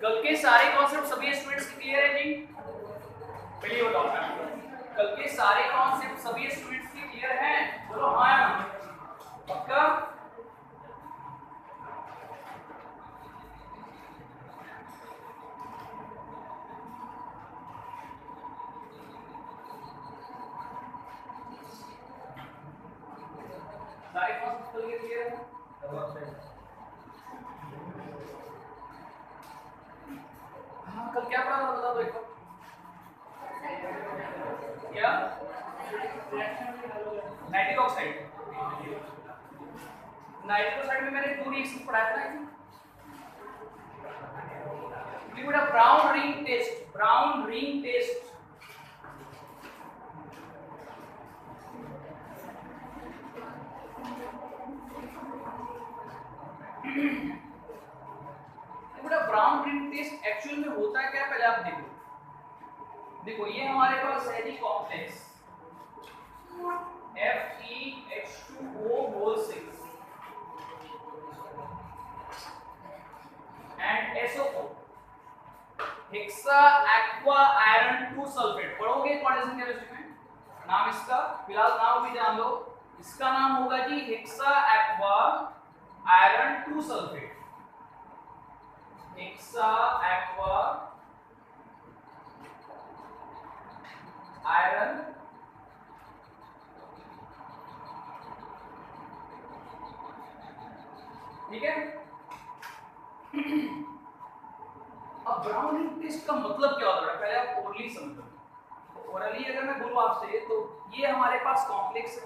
कल के सारे कॉन्सेप्ट सभी स्टूडेंट्स क्लियर है जी? पहले बताओ, कल के सारे कॉन्सेप्ट सभी स्टूडेंट्स के क्लियर हैं? बोलो हाँ या ना? पक्का? सारे कॉन्सेप्ट कल के क्लियर हैं? हाँ, कल क्या पढ़ा था बता दो एक बार। क्या? Nitric oxide. नाइट्रिक ऑक्साइड में मैंने 2 रिएक्शन पढ़ाया था। Liquid brown ring test, brown ring test. Brown ring test actual में होता है क्या, पहले आप देखो। देखो ये हमारे पास है जी complex FeH2O6 and SO4 hexa aqua iron 2 sulphate. पढ़ोगे क्वांटिजेशन केमिस्ट्री में, नाम इसका फिलहाल नाम भी जान लो। इसका नाम होगा जी hexa aqua iron 2 sulphate. Hexa aqua iron ठीक है। अब ब्राउन रिंग टेस्ट का मतलब क्या होता है, पहले आप ओरली समझो। ओरली अगर मैं बोलूं आपसे तो ये हमारे पास कॉम्प्लेक्स है,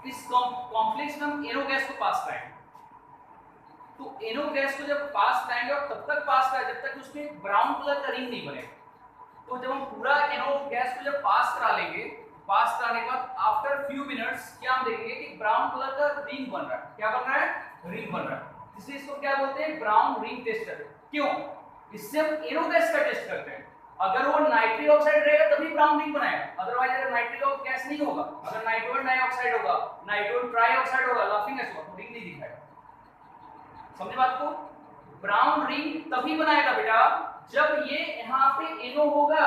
इस कॉम्प्लेक्स में हम एनो गैस को पास कराएंगे। तो एनो गैस को जब पास कराएंगे और तब तक पास कराएंगे जब तक उसमें ब्राउन कलर का रिंग नहीं बनेगा। तो जब हम पूरा एनो गैस को जब पास करा लेंगे, पास कराने के बाद आफ्टर फ्यू मिनट्स क्या हम देखेंगे कि ब्राउन कलर का रिंग बन रहा है। क्या बन रहा है? रिंग बन रहा है। इसलिए इसको क्या बोलते हैं? Brown ring tester. क्यों? इससे हम एनो गैस का टेस्ट करते हैं। अगर वो नाइट्रिक ऑक्साइड रहेगा तभी ब्राउन रिंग बनाएगा, अदरवाइज अगर नाइट्रिक गैस नहीं होगा, अगर नाइट्रोजन डाइऑक्साइड होगा, नाइट्रोजन ट्राइऑक्साइड होगा, लाफिंग गैस होगा, तो रिंग नहीं दिखाएगा। समझे बात को? ब्राउन रिंग तभी बनाएगा बेटा जब ये यहाँ पे एनो होगा।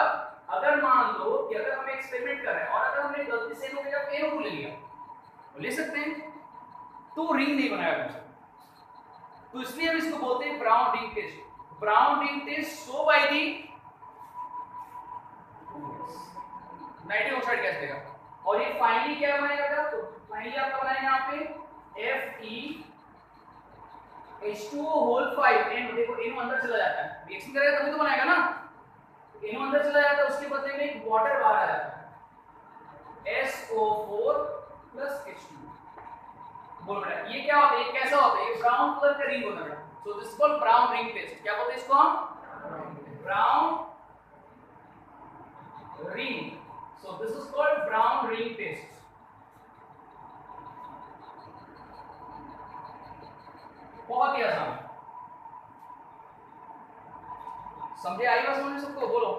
अगर मान लो कि अगर हम एक्सपेरिमेंट कर रहे हैं और अगर हमने गलती से एनो के जगह एनो को ले लिया, तो ले सकते हैं, तो रिंग नहीं बनाएगा हमसे। तो इसलिए हम इसको बोलते हैं brown ring test. Brown ring test show by the nitric oxide gas देगा। और ये फाइनली क्या बनाएगा बेटा? तो फाइनली आपका बनाएगा यहाँ पे FeH2O5 एन। देखो एनो अंदर चला जाता है, रिएक्शन करेगा तभी तो बनाएगा ना। एनो अंदर चला जाता है, उसके बदले में एक वाटर बाहर आ जाता है SO4 + H2। बोल बेटा ये क्या होता है, ये कैसा होता है? ये ब्राउन कलर का रिंग होता है बेटा। So this is called brown ring test. क्या बोलते हैं इसको हम? Brown ring. So this is called brown ring test. बहुत ही आसान, समझे? आई बात समझ सबको? बोलो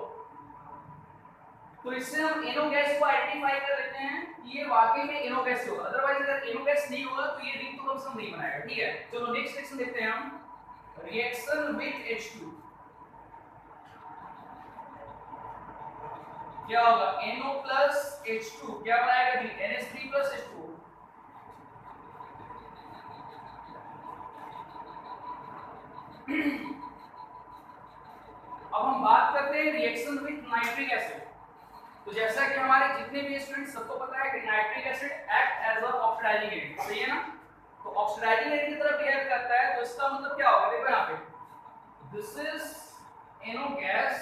तो इससे हम NO गैस को आइडेंटिफाई कर लेते हैं कि ये वाकई में NO गैस होगा, अदरवाइज अगर NO गैस नहीं होगा तो ये रिंग तो कम से कम नहीं बनाएगा। ठीक है, चलो नेक्स्ट रिएक्शन देखते हैं हम, रिएक्शन विद H2। क्या होगा, NO प्लस H2 क्या बनाएगा जी, NH3 प्लस H2। अब हम बात करते हैं रिएक्शन विद नाइट्रिक एसिड। तो जैसा कि हमारे जितने भी स्टूडेंट्स सबको पता है कि nitric acid act as a oxidising agent, सही है ना। तो ऑक्सीडाइजिंग एजेंट की तरह बिहेव करता है, तो इसका मतलब क्या होगा, देखो यहाँ पे this is NO gas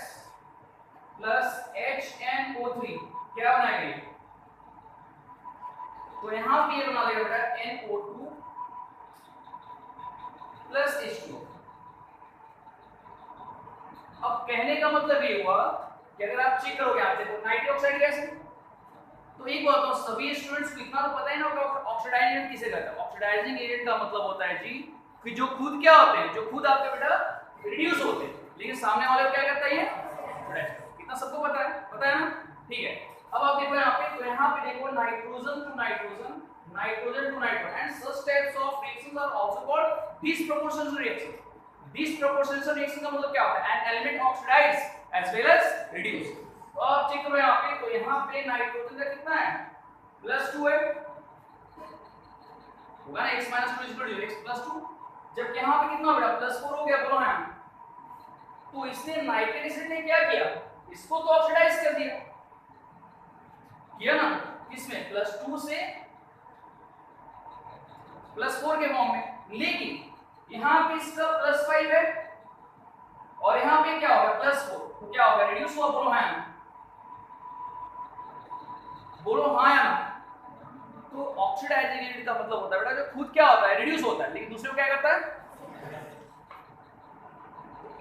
plus HNO3 क्या बनाएगा, तो यहाँ पे ये बना देगा बेटा NO2 प्लस H2। अब कहने का मतलब ये हुआ कि अगर आप चेक करोगे, आप देखो नाइट्रिक ऑक्साइड गैस है, तो एक बात तो सभी स्टूडेंट्स को इतना तो पता है ना कि ऑक्सीडाइजिंग एजेंट किसे कहता है। ऑक्सीडाइजिंग एजेंट का मतलब होता है जी कि जो खुद क्या होते हैं, जो खुद आपके बेटा रिड्यूस होते हैं, लेकिन सामने वाले को क्या करता है, ये इतना सबको पता है ना। ठीक है, अब आप देखो यहाँ पे, तो यहाँ पे देखो nitrogen to nitrogen, nitrogen to nitrogen, and such types of reactions are also called disproportional reaction. Disproportional reaction का मतलब क्या होता है, an element oxidize as well as reduce. तो आप चेक करो यहाँ पे, तो यहाँ पे नाइट्रोजन का कितना है, +2 है, होगा ना, x - 2 = x +2। जब यहाँ पे कितना बेटा +4 हो गया, बोलो हाँ। तो इसने नाइट्रिक एसिड ने क्या किया, इसको तो ऑक्सीडाइज कर दिया, किया ना, किसमें, +2 से +4 के फॉर्म में, लेकिन यहाँ पे इसका +5 है और यहाँ पे क्या होगा +4, तो क्या होगा, रिड्यूस हुआ, बोलो हाँ, बोलो हाँ या ना। तो ऑक्सीडाइजिंग एजेंट का मतलब होता है बेटा जो खुद क्या होता है, रिड्यूस होता है, लेकिन दूसरे को क्या करता है।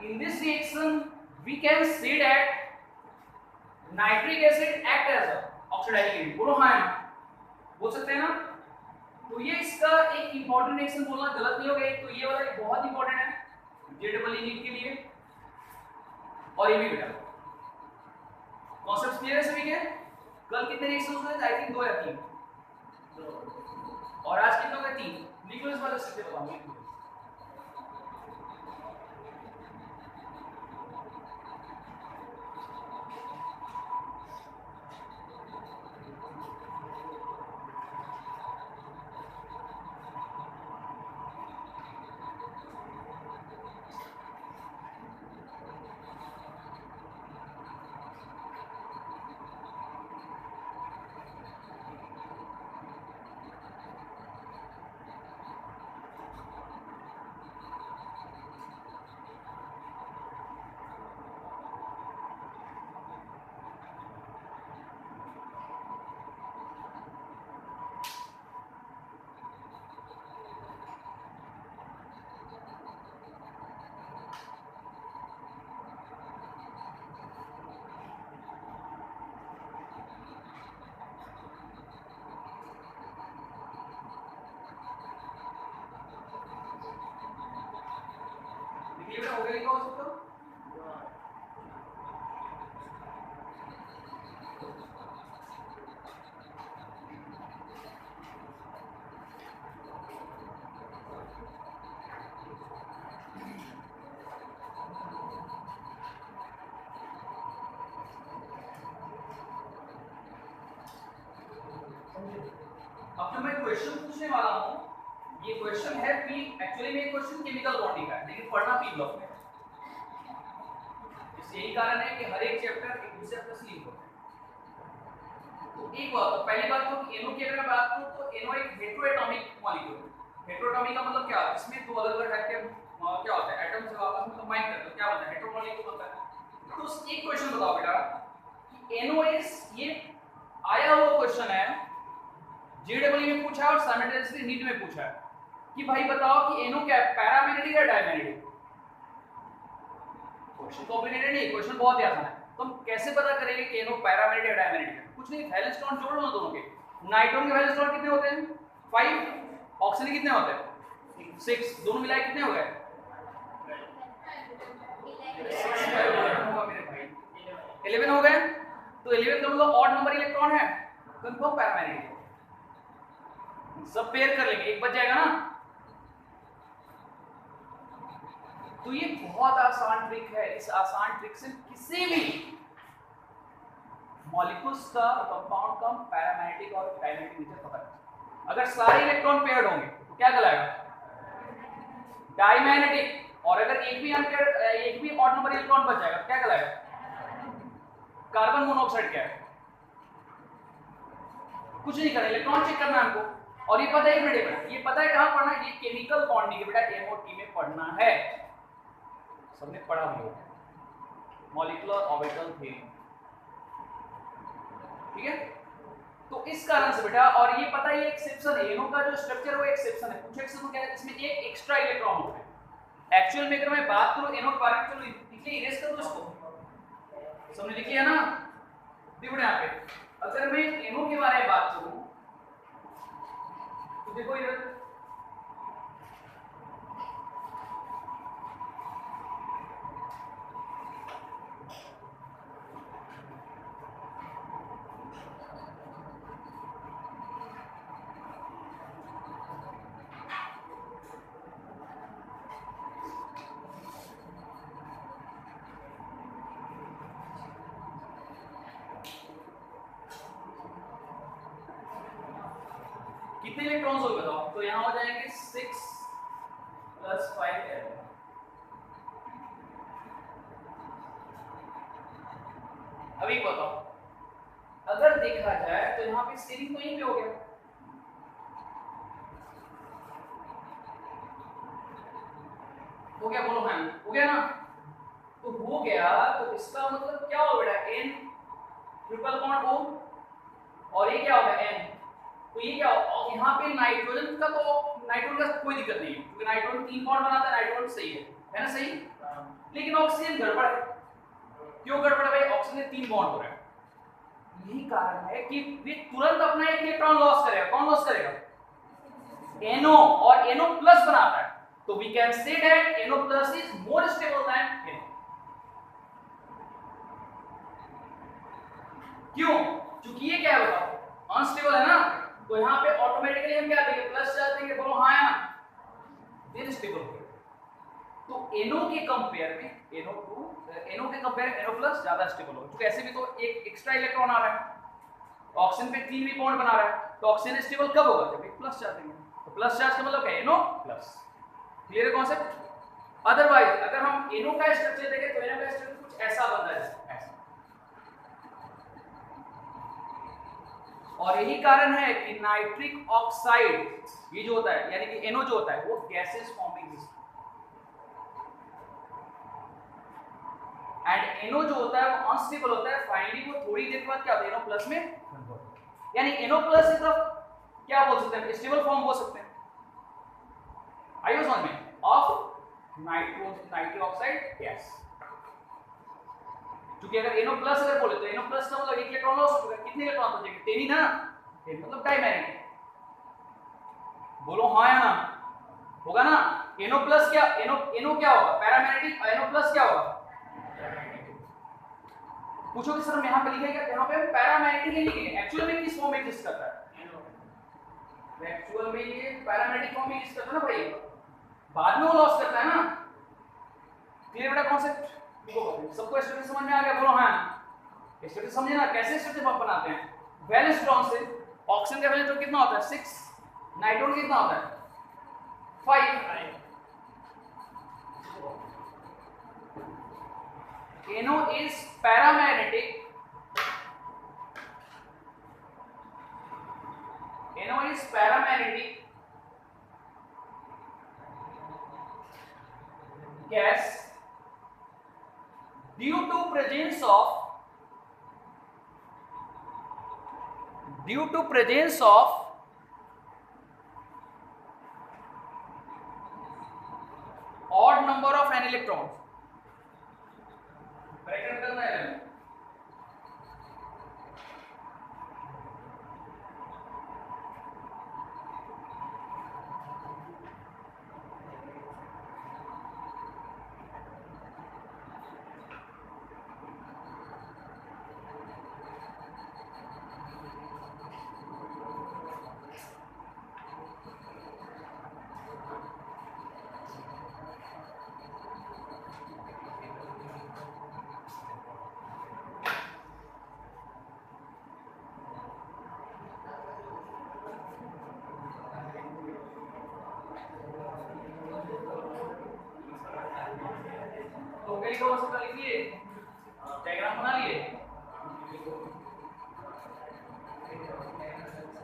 In this reaction we can say that nitric acid act as a oxidising agent, बोलो हाँ या ना, बोल सकते हैं ना। तो ये इसका एक इंपॉर्टेंट रिएक्शन बोलना गलत नहीं होगा, एक तो ये वाला बहुत इंपॉर्टेंट है JEE नीट के लिए, और ये भी बेटा कॉन्सेप्ट क्लियर है सभी के। कल कितने रिएक्शन हुए, आई थिंक 2 या 3, और आज कितने हो गए, 3। लिख लो इस वाले स्टेप बताऊंगा। ये बेटा हो गया, क्या हो सकता है। अब जो मैं क्वेश्चन पूछने वाला हूं, ये क्वेश्चन है पी, एक्चुअली में क्वेश्चन केमिकल बॉन्डिंग का है, लेकिन पढ़ना पी ब्लॉक में। यही कारण है कि हर एक चैप्टर एक दूसरे से लिंक होता है। तो एक बात, तो पहली बात तो NO की अगर मैं बात करूं तो NO एक हेटेरोएटॉमिक मॉलिक्यूल है। हेटेरोएटॉमिक का मतलब क्या है, इसमें दो अलग-अलग टाइप के क्या होता है, एटम्स आपस में कंबाइन करते हैं, क्या बनता है, हेटेरो मॉलिक्यूल बनता है। तो एक क्वेश्चन बताओ बेटा कि NOS, ये आया हुआ क्वेश्चन है, JEE में पूछा है और साइमल्टेनियसली नीट में पूछा है कि भाई बताओ कि NO क्या है, पैरामैग्नेटिक या डायमैग्नेटिक। क्वेश्चन कॉम्प्लिकेटेड नहीं, क्वेश्चन बहुत ही आसान है। तो हम कैसे पता करेंगे कि NO पैरामैग्नेटिक या डायमैग्नेटिक है, कुछ नहीं, वैलेंस बॉन्ड जोड़ लो दोनों के। नाइट्रोजन के वैलेंस बॉन्ड कितने होते हैं, 5, ऑक्सीजन कितने होते हैं, 6, दोनों मिलाए कितने हो गए, 11 हो गए। तो 11 का मतलब ऑड नंबर इलेक्ट्रॉन है, कंफर्म पैरामैग्नेटिक। सब पेयर कर लेंगे, एक बच जाएगा ना। तो ये बहुत आसान ट्रिक है। इस आसान ट्रिक से किसी भी मॉलिक्यूल्स का कंपाउंड का पैरामैग्नेटिक और काइनेटिक नेचर पता है। अगर सारे इलेक्ट्रॉन पेयर्ड होंगे तो क्या कहलाएगा? डायमैग्नेटिक। और अगर एक भी ऑड नंबर इलेक्ट्रॉन बच जाएगा क्या कहलाएगा? Carbon monoxide. क्या है? कुछ नहीं करना, इलेक्ट्रॉन चेक करना है हमको। और ये पता है बेटा, ये पता है कहां पढ़ना है? ये केमिकल बॉन्डिंग बेटा MOT में पढ़ना है। सबने पढ़ा होगा मॉलिक्यूलर ऑर्बिटल थ्योरी, ठीक है। तो इस कारण से बेटा, और ये पता है ये एक्सेप्शन है, एनो का जो स्ट्रक्चर है वो एक्सेप्शन है। कुछ एक्सेप्शन क्या है? इसमें एक एक्स्ट्रा इलेक्ट्रॉन होता है। एक्चुअल में अगर मैं बात करूं एनो के बारे में, चलो लिखिए, इरेज कर दो इसको। सबने लिख लिया ना? देखो यहां पे अगर मैं एनो के बारे में बात करूं तो देखो इधर कितने इलेक्ट्रॉन्स हो बताओ? तो यहां हो जाएंगे 6 + 5 है। अभी बताओ, अगर देखा जाए तो यहां पे स्टीरिंग तो यहीं पे हो गया, हो गया, बोलो हाँ, हो गया ना? तो हो गया, तो इसका मतलब क्या होगा बेटा? N ट्रिपल बॉन्ड O, और ये क्या होगा? N। तो ये क्या होगा? और यहाँ पे नाइट्रोजन का, तो नाइट्रोजन का कोई दिक्कत नहीं है क्योंकि नाइट्रोजन 3 बॉन्ड बनाता है, नाइट्रोजन सही है ना? सही। लेकिन ऑक्सीजन गड़बड़ है। क्यों गड़बड़ है भाई? ऑक्सीजन में 3 बॉन्ड हो रहा है। यही कारण है कि वे तुरंत अपना एक इलेक्ट्रॉन लॉस करेगा। कौन लॉस करेगा? NO, और NO प्लस बनाता है। तो we can say that NO plus is more stable than NO। क्यों? क्योंकि ये क्या है बताओ? अनस्टेबल है ना, तो यहाँ पे ऑटोमेटिकली हम क्या देंगे? प्लस चार्ज देंगे। बोलो हाँ या ना? फिर स्टेबल हो गया। तो NO के कंपेयर में NO के कंपेयर में NO प्लस ज्यादा स्टेबल होगा, क्योंकि ऐसे भी तो एक एक्स्ट्रा इलेक्ट्रॉन आ रहा है, ऑक्सीजन पे 3 भी बॉन्ड बना रहा है, तो ऑक्सीजन स्टेबल कब होगा? जब एक प्लस चार्ज देंगे। तो प्लस चार्ज का मतलब क्या है? NO plus. क्लियर है कॉन्सेप्ट? अदरवाइज अगर हम NO का स्ट्रक्चर देखें तो NO का स्ट्रक्चर कुछ ऐसा बनता है, ऐसा। और यही कारण है कि नाइट्रिक ऑक्साइड ये जो होता है, यानी कि NO जो होता है वो गैसेस फॉर्म में एग्जिस्ट, एंड NO जो होता है वो अनस्टेबल होता है। फाइनली वो थोड़ी देर बाद क्या होता है? NO प्लस में कन्वर्ट होता है। यानी NO प्लस इज द क्या बोल सकते हैं? स्टेबल फॉर्म बोल सकते हैं। आइए समझ में, ऑफ नाइट्रिक ऑक्साइड गैस। क्योंकि अगर NO प्लस अगर बोले तो NO प्लस का मतलब एक इलेक्ट्रॉन लॉस होगा। कितने इलेक्ट्रॉन बचेंगे? 10 ही ना? 10 मतलब डायमैग्नेटिक। बोलो हाँ या ना? होगा ना? NO प्लस क्या? NO क्या होगा? पैरामैग्नेटिक। और NO प्लस क्या होगा? पूछो कि सर यहाँ पे लिखेगा, यहाँ पे हम पैरामैग्नेटिक ही लिखेंगे। एक्चुअल में किस फॉर्म में एग्जिस्ट करता है? एक्चुअल में ये पैरामैग्नेटिक फॉर्म में एग्जिस्ट करता है ना भाई, बाद में वो लॉस करता है ना। क्लियर बेटा कॉन्सेप्ट? सबको स्ट्रक्चर समझ में आ गया? बोलो हाँ। स्ट्रक्चर समझे ना? कैसे स्ट्रक्चर हम बनाते हैं? वैलेंस ड्रॉन से ऑक्सीजन का वैलेंस कितना होता है? 6, नाइट्रोजन कितना होता है? 5। NO is paramagnetic. NO is paramagnetic gas due to presence of odd number of n electrons. Bracket करना है।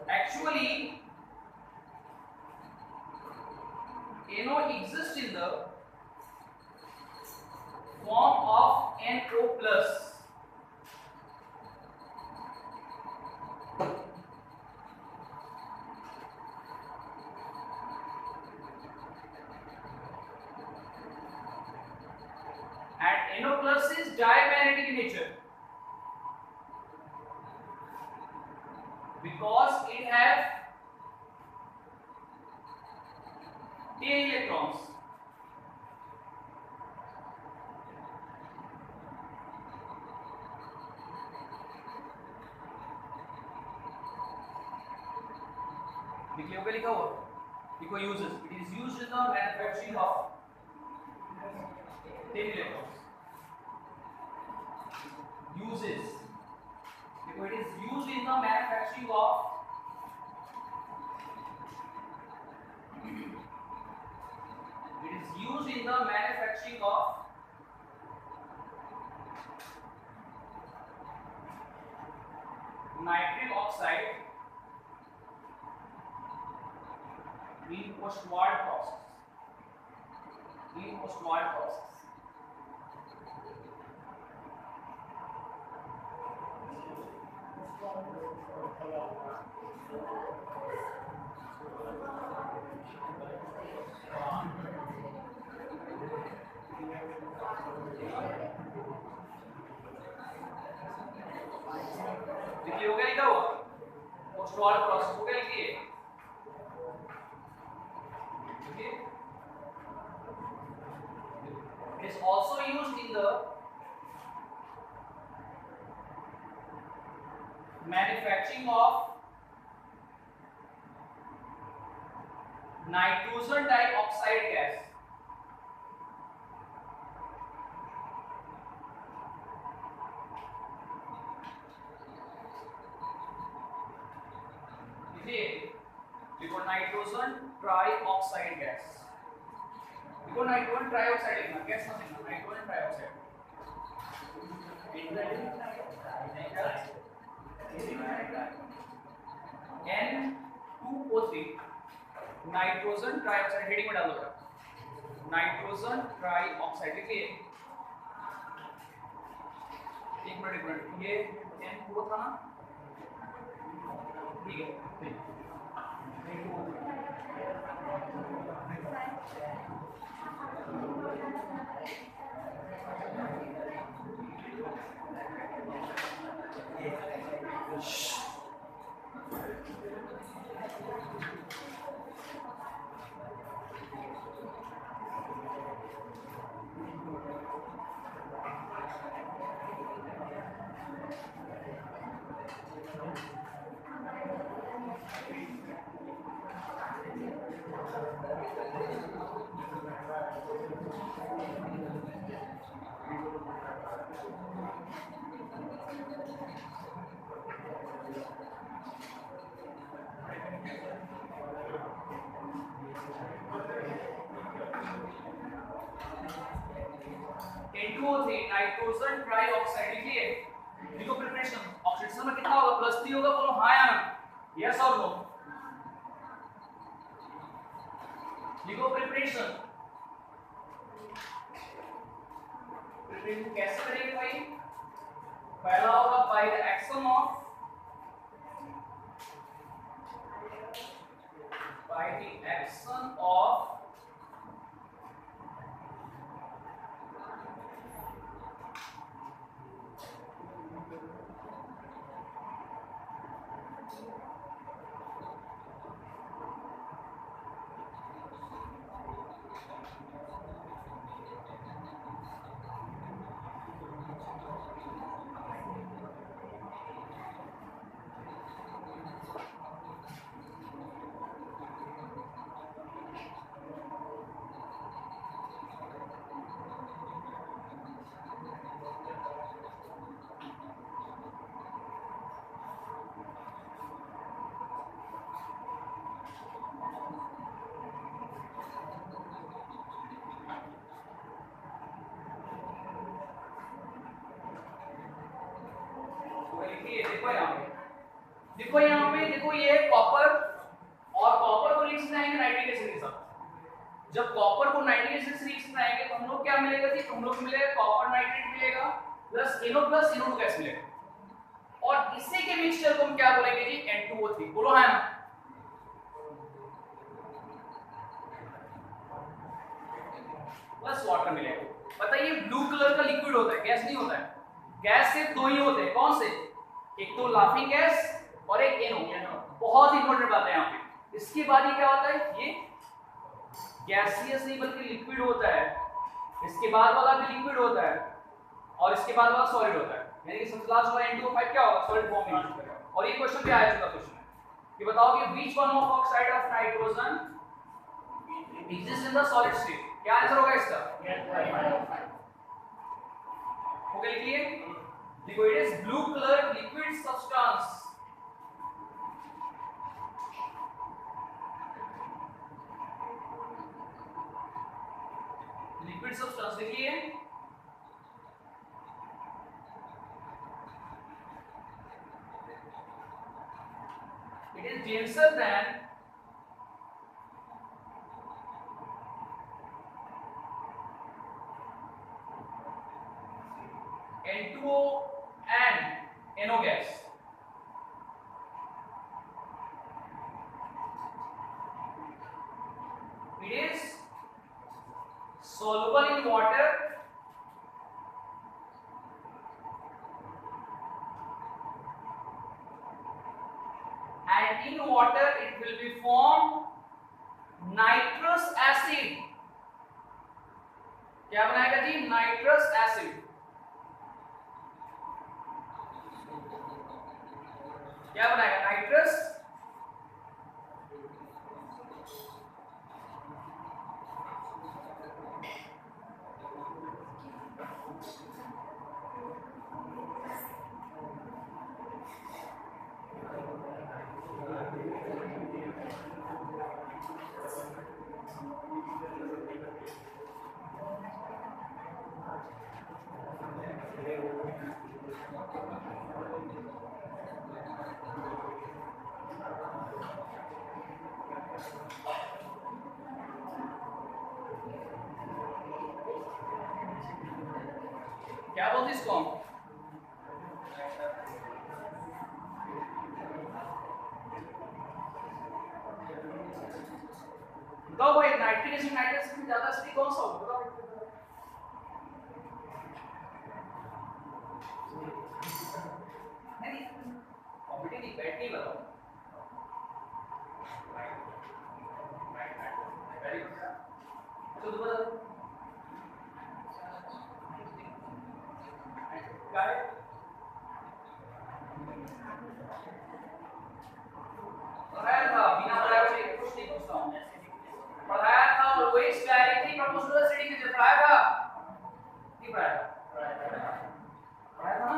Actually, NO exists in the form of NO plus. And NO plus is diamagnetic in nature because it has 10 electrons. देखिए होगा लिखा हुआ, देखो uses, it is used in the manufacturing of 10 electrons. Uses, देखो it is used in the manufacturing of nitric oxide in Ostwald process. देखिए हो गया लिखा हुआ, Ostwald process हो गया लिखिए, it is also used in the manufacturing of nitrogen dioxide gas. देखो नाइट्रोजन ट्राइऑक्साइड गैस, देखो नाइट्रोजन ट्राइऑक्साइड लिखना, गैस मत लिखना, nitrogen trioxide N2O3 nitrogen trioxide, heading में डाल दो, नाइट्रोजन ट्राइऑक्साइड लिखिए, एक मिनट ये N2O था ना, ठीक है, N2O3 नाइट्रोजन ट्राइऑक्साइड लिखिए, देखो प्रिपरेशन ऑक्सीडेशन में कितना होगा, +3 होगा, बोलो हाँ या ना, यस और नो, देखो प्रिपरेशन कैसे करेंगे भाई, पहला होगा बाय द एक्शन ऑफ देखो यहाँ पे देखो ये है कॉपर, और कॉपर को रिएक्शन आएंगे नाइट्रिक एसिड के साथ। जब कॉपर को नाइट्रिक एसिड से रिएक्शन आएंगे तो हम लोग क्या मिलेगा जी, हम लोग मिलेगा कॉपर नाइट्रेट मिलेगा प्लस NO2 गैस मिलेगा, और इसी के मिक्सचर को हम क्या बोलेंगे जी, N2O3। बोलो हाँ ना, प्लस वाटर मिलेगा। बताइए ब्लू कलर का लिक्विड होता है, गैस नहीं होता है। गैस सिर्फ दो ही होते हैं, कौन से, एक तो लाफिंग गैस और एक NO। बहुत इंपॉर्टेंट बात है यहाँ पे। इसके बाद ये क्या होता है, ये गैसियस नहीं बल्कि लिक्विड होता है, इसके बाद वाला भी लिक्विड होता है, और इसके बाद वाला सॉलिड होता है। यानी कि सबसे लास्ट वाला N2O5 क्या होगा, सॉलिड फॉर्म में यूज करेगा। और ये क्वेश्चन भी आया चुका क्वेश्चन है कि बताओ कि which one of oxide of nitrogen exist in the solid state. क्या आंसर होगा इसका, हो गया क्लियर। देखो it is blue colour liquid substance, liquid substance देखिए, it is denser than N2O and NO gas. It is soluble in water and in water it will be formed nitrous acid। क्या बनाएगा जी, nitrous acid. क्या बनाएगा, nitrous क्या बोलते हैं इसको हम, बताओ भाई नाइट्रिक एसिड नाइट्रस से ज्यादा एसिड कौन सा होगा, बताओ। नहीं कॉम्पिटिटिव बैट नहीं बताओ, वेरी गुड। तो बताओ क्या है, पढ़ाया था बिना पढ़ाए से कुछ नहीं पूछता हूँ, पढ़ाया था always directly proportional acidic nature पढ़ाया था, नहीं पढ़ाया था ना,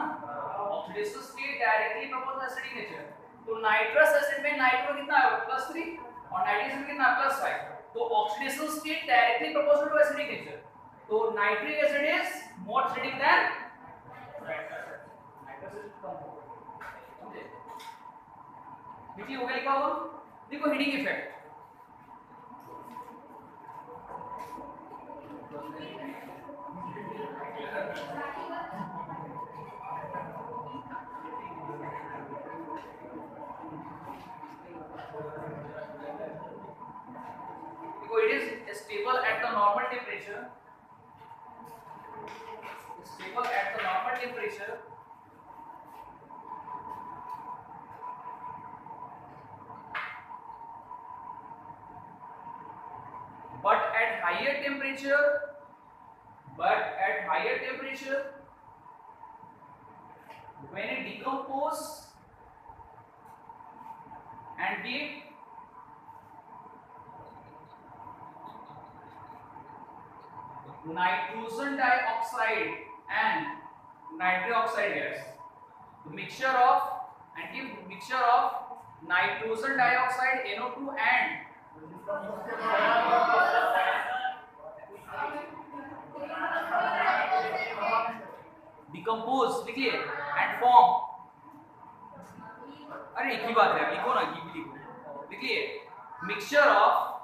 oxidation state directly proportional acidic nature. तो नाइट्रस एसिड में नाइट्रो कितना है, +3, और नाइट्रिक एसिड कितना है, +5। तो oxidation state directly proportional to acidic nature. तो nitric acid is more acidic than nitrous acid कम होगा, समझे। देखिए हो गया लिखा हुआ, देखो हीटिंग इफेक्ट, देखो it is stable at the normal temperature, stable at the normal temperature, but at higher temperature, when it decompose and give nitrogen dioxide and nitric oxide gas, the mixture of nitrogen dioxide NO2 and decompose लिखिए and form, अरे अरे एक ही बात है, लिखो ना, की भी लिखो, लिखिए मिक्सचर ऑफ,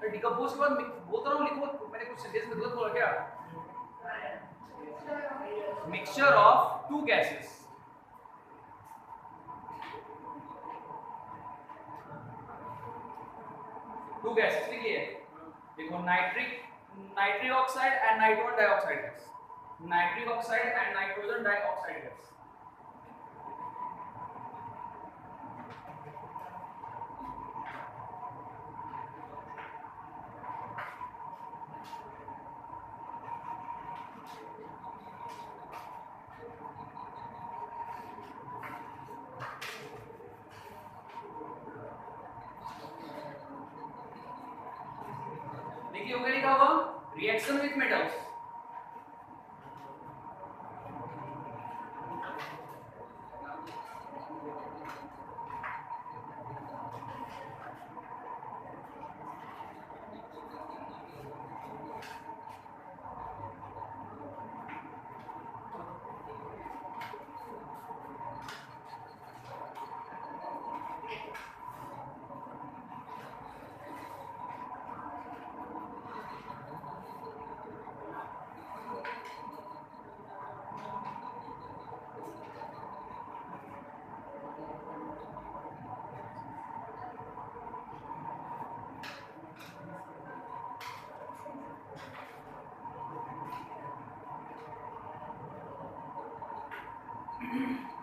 डिकम्पोज के बाद बोलता रहा हूँ लिखो, मैंने कुछ सेंटेंस में गलत बोला क्या? Mixture of two gases, two gases लिखिए, देखो nitric oxide and nitrogen dioxide gas, nitric oxide and nitrogen dioxide gas. देखिए ऊपर लिखा हुआ रिएक्शन विथ मेटल्स,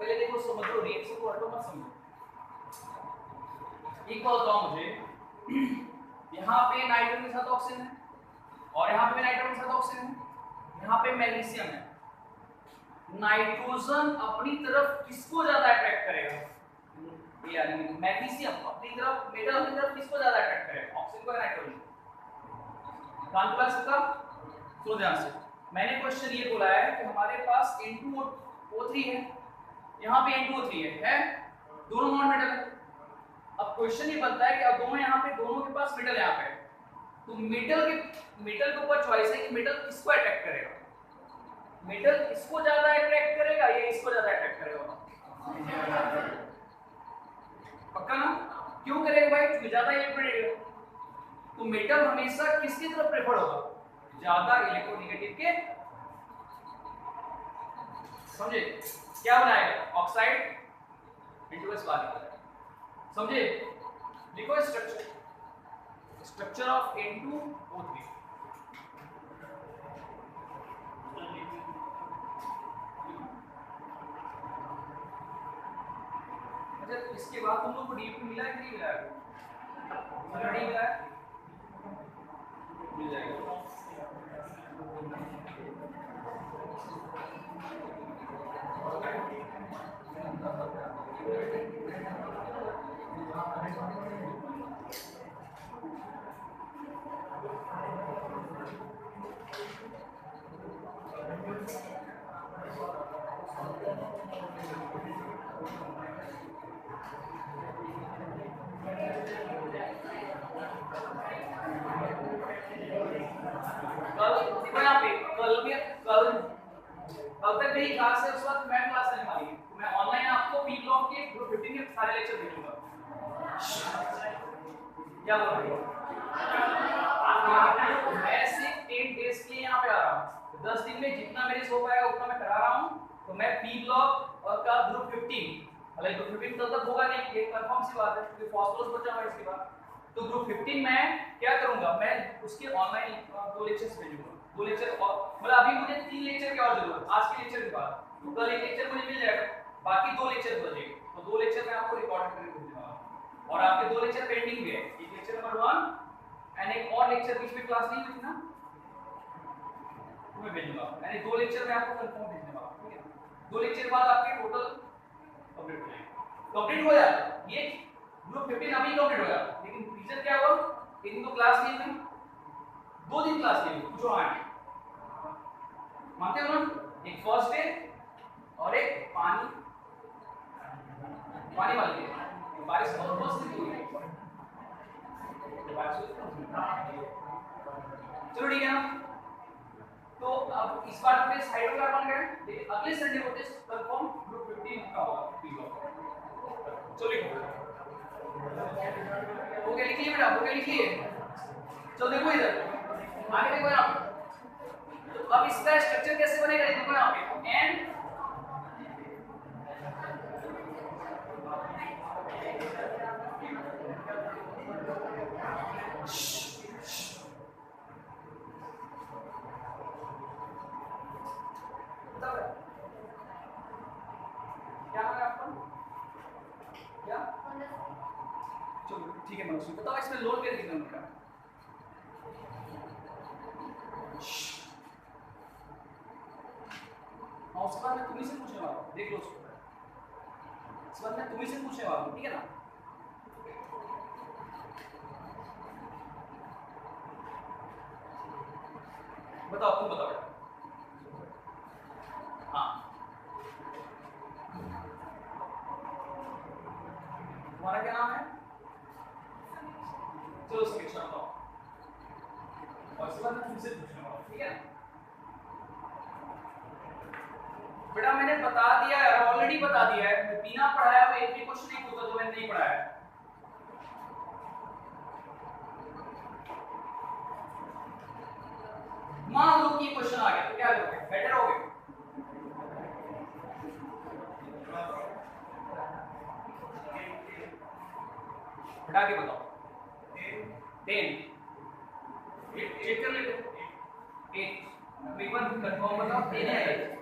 पहले देखो समझो रिएक्शन को, हटो मत समझो। एक बात बताओ मुझे, यहाँ पे नाइट्रोजन के साथ ऑक्सीजन है और यहाँ पे नाइट्रोजन के साथ ऑक्सीजन है, यहाँ पे मैग्नीशियम है। नाइट्रोजन अपनी तरफ किसको ज्यादा अट्रैक्ट करेगा? ये यानी मैग्नीशियम अपनी तरफ, मेटल की तरफ किसको ज्यादा अट्रैक्ट करेगा? ऑक्सीजन को या नाइट्रोजन? कान क्लास का सुनो ध्यान से, मैंने क्वेश्चन ये बोला है कि हमारे पास N2O3 है, यहाँ पे N2O3 है दोनों नॉन मेटल है। अब क्वेश्चन ये बनता है कि अब दोनों यहाँ पे, दोनों के पास मेटल यहाँ पे, तो मेटल के ऊपर चॉइस है कि मेटल किसको अट्रैक्ट करेगा? मेटल इसको ज्यादा अट्रैक्ट करेगा या इसको ज्यादा अट्रैक्ट करेगा? पक्का ना? क्यों करेगा भाई? क्योंकि ज्यादा इलेक्ट्रोनेगेटिव, तो मेटल हमेशा किसकी तरफ प्रेफर होगा? ज्यादा इलेक्ट्रोनेगेटिव के। समझे? क्या बनाएगा? ऑक्साइड N2S वाले, समझे? लिखो स्ट्रक्चर ऑफ N2O3। अच्छा, इसके बाद तुम लोग को डीपी मिला है कि नहीं मिला है? नहीं मिला है, मिल जाएगा। कल तक मेरी क्लास है, उस वक्त मैं क्लास लेने वाली हूँ, मैं ऑनलाइन आपको पी ब्लॉक के ग्रुप 15 के सारे लेक्चर भेजूंगा। क्या बोल रही हो? मैं सिर्फ 10 डेज के लिए यहाँ पे आ रहा हूँ, 10 दिन में जितना मेरे से हो पाएगा उतना मैं करा रहा हूँ। तो मैं पी ब्लॉक और का ग्रुप 15, हालांकि ग्रुप 15 कल तक होगा नहीं, ये कंफर्म सी बात है क्योंकि फॉस्फोरस बचा हुआ है इसके बाद। तो ग्रुप 15 में क्या करूंगा, मैं उसके ऑनलाइन 2 लेक्चर्स भेजूंगा, 2 लेक्चर और मतलब अभी मुझे 3 लेक्चर की और जरूरत है आज के लेक्चर के बाद, तो कल एक लेक्चर मुझे मिल जाएगा, बाकी 2 लेक्चर बचेंगे, तो 2 लेक्चर मैं आपको रिकॉर्ड करके भेजने वाला हूं। और आपके 2 लेक्चर पेंडिंग भी है, एक लेक्चर नंबर 1 एंड एक और लेक्चर बीच में क्लास नहीं हुई ना, मैं भेजूंगा, यानी 2 लेक्चर मैं आपको कंफर्म भेजने वाला हूं, ठीक है? 2 लेक्चर बाद आपके टोटल कंप्लीट हो जाएंगे, कंप्लीट हो जाएगा ये ग्रुप 15 अभी कंप्लीट हो गया। लेकिन रीजन क्या हुआ, एक दिन तो क्लास नहीं हुई, 2 दिन क्लास नहीं हुई, जो आए मानते हो ना, एक फर्स्ट डे और एक पानी वाले दिन, बारिश बहुत हुई है, चलो ठीक है ना। तो अब इस बार पे हाइड्रोकार्बन का है, अगले संडे को टेस्ट कंफर्म ग्रुप 15 रहा, बोके लिखिए। चलो देखो इधर, आगे देखो यहाँ पे। तो अब इसका स्ट्रक्चर कैसे बनेगा, देखो यहाँ पे एन क्या है आपका, क्या चलो ठीक है मनोज बताओ इसमें लोड कैसे कितना होगा। हाँ उसके बाद मैं तुम्ही से पूछने वाला हूँ, देख लो उसको, इसके बाद मैं तुम्ही से पूछने वाला हूँ, ठीक है ना। बताओ तुम बताओ। हाँ तुम्हारा क्या नाम है, चलो समीक्षा बताओ, और इसके बाद मैं तुमसे पूछने वाला हूँ, ठीक है। बेटा मैंने बता दिया है, ऑलरेडी बता दिया है, बिना पढ़ाया हुआ एक भी क्वेश्चन नहीं होता जो मैंने नहीं पढ़ाया है। मान लो कि क्वेश्चन आ गया तो क्या करोगे, बेटर हो गए। हटा के बताओ 10 चेक कर लेते 8 एक बार कंफर्म बताओ 10 है।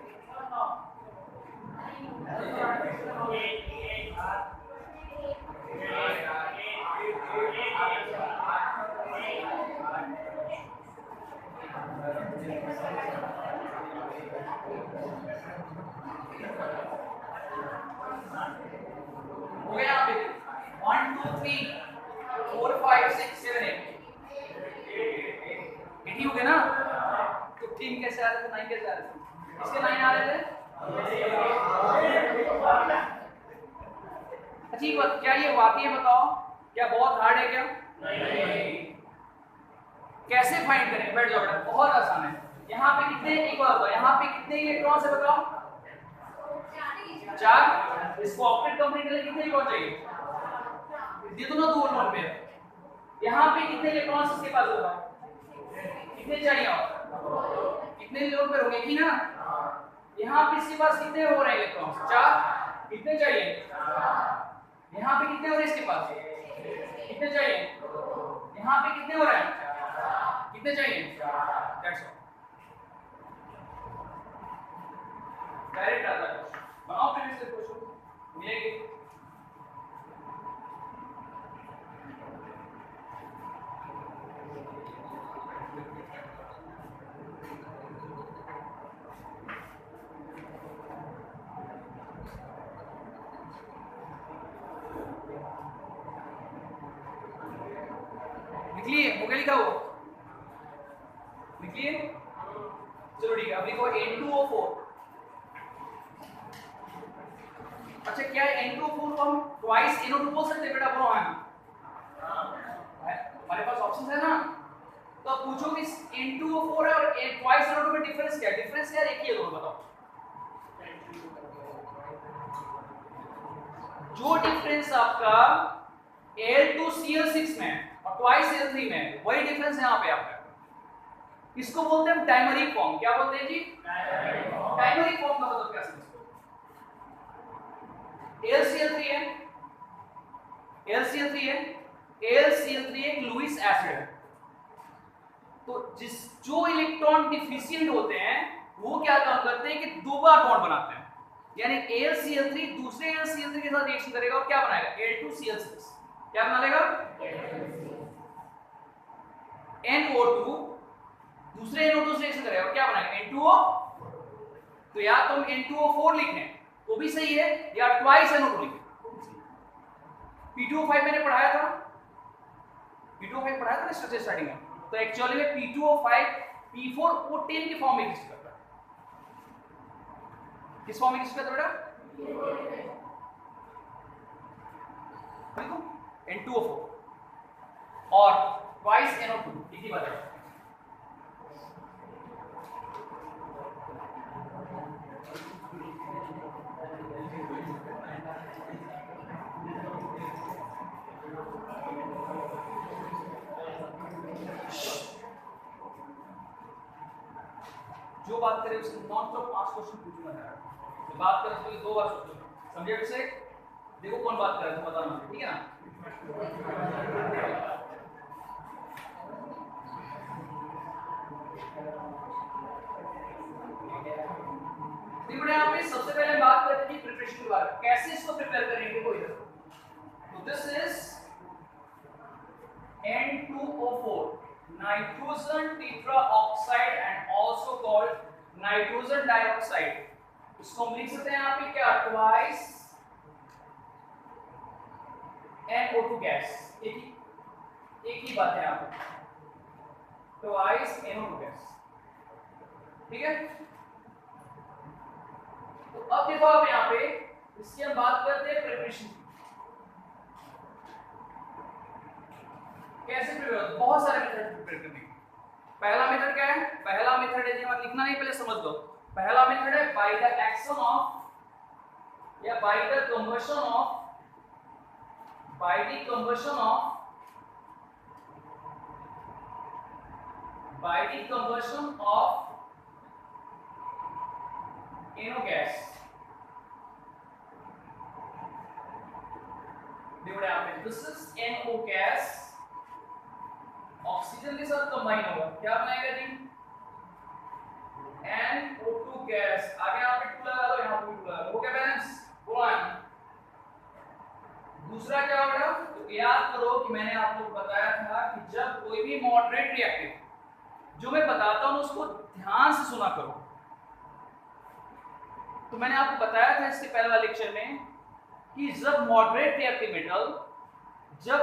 हो गया यहाँ पे 1 2 3 4 5 6 7 8 हो गया ना। तो 3 कैसे आ रहे थे, 9 कैसे आ रहे थे, इसके 9 आ रहे थे। अच्छी बात, क्या ये वाकई बताओ क्या बहुत हार्ड है क्या, नहीं। कैसे फाइंड करें, बैठ जाओ बेटा, बहुत आसान है। यहाँ पे कितने, एक बार बताओ यहाँ पे कितने इलेक्ट्रॉन्स है बताओ, 4। इसको ऑक्टेट कंप्लीट करने कितने इलेक्ट्रॉन चाहिए, दे दो ना 2 इलेक्ट्रॉन पे। यहाँ पे कितने इलेक्ट्रॉन्स इसके पास होगा, कितने चाहिए और कितने इलेक्ट्रॉन पे होंगे कि ना। यहाँ पे इसके पास कितने हो रहे हैं इलेक्ट्रॉन्स, 4। कितने चाहिए, यहाँ पे कितने हो रहे हैं इसके पास, कितने चाहिए, यहाँ पे कितने हो रहे हैं, कितने चाहिए, दैट्स ऑल। डायरेक्ट आता है बनाओ फिर से क्वेश्चन मिलेगी। लिखिए, हो गया लिखा वो, लिखिए। चलो ठीक है, अब लिखो N2O4। अच्छा क्या N2O4 को हम ट्वाइस NO2 बोल सकते हैं बेटा, बोलो हाँ। हमारे पास ऑप्शन है ना, तो अब पूछो कि N2O4 है और ट्वाइस NO2 में डिफरेंस क्या है, डिफरेंस क्या है, एक ही है दोनों, बताओ। जो डिफरेंस आपका Al2Cl6 में और ट्वाइस Al3 में, वही डिफरेंस है यहाँ पे आपका। इसको बोलते हैं डायमरिक फॉर्म, क्या बोलते हैं जी, डायमरिक फॉर्म का मतलब क्या समझते हो। AlCl3 है, AlCl3 है, AlCl3 एक लुईस एसिड है। तो जो इलेक्ट्रॉन डिफिशिएंट होते हैं वो क्या काम करते हैं कि 2 बार बॉन्ड बनाते हैं, यानी AlCl3 दूसरे AlCl3 के साथ रिएक्शन करेगा और क्या बनाएगा, Al2Cl6। क्या बना लेगा, NO2 दूसरे NO2 से रिएक्शन करेगा और क्या बनाएगा, N2O। तो या तुम N2O4 लिखने वो भी सही है, या ट्वाइस NO2 लिखने। P2O5 मैंने पढ़ाया था, P2O5 पढ़ाया था ना स्ट्रक्चर स्टार्टिंग में, तो एक्चुअली में P2O5 P4O10 के फॉर्म में एग्जिस्ट करता है। किस फॉर्म में एग्जिस्ट करता है बेटा, देखो N2O4 और ट्वाइस NO2 एक ही बात है। जो बात करें उससे नॉन स्टॉप 5 क्वेश्चन पूछूंगा यार। तो बात करें तो 2 बार सोचो, समझे? से देखो कौन बात कर रहा है, तो बताना, ठीक है ना? देखो यहाँ पे सबसे पहले बात करते हैं प्रिपरेशन के बारे में, कैसे इसको प्रिपेयर करेंगे। कोई तो this is N2O4 nitrogen tetraoxide and also called nitrogen dioxide। इसको हम लिख सकते हैं यहाँ पे क्या, ट्वाइस NO2 गैस। एक ही बात है यहाँ पे, ट्वाइस NO2 गैस, ठीक है? तो अब देखो आप यहाँ पे इसकी हम बात करते हैं प्रिपरेशन। कैसे प्रिपेयर होता है? बहुत सारे मेथड प्रिपेयर करने के। पहला मेथड क्या है? पहला मेथड है, मतलब लिखना नहीं, पहले समझ लो। पहला मेथड है बाय द एक्शन ऑफ या by the combustion of, by the combustion of, by the combustion of NO gas. देखो यहाँ पे this is NO gas, oxygen के साथ कंबाइन होगा, क्या बनाएगा जी? NO2 gas. आगे यहाँ पे 2 लगा दो, यहाँ पे 2 लगा दो, हो गया बैलेंस? वन। दूसरा क्या होगा? तो याद करो कि मैंने आप लोग बताया था कि जब कोई भी मॉडरेट रिएक्टिव जो मैं बताता हूं उसको ध्यान से सुना करो। तो मैंने आपको बताया था इसके पहले वाले लेक्चर में कि जब मॉडरेट रिएक्टिव मेटल जब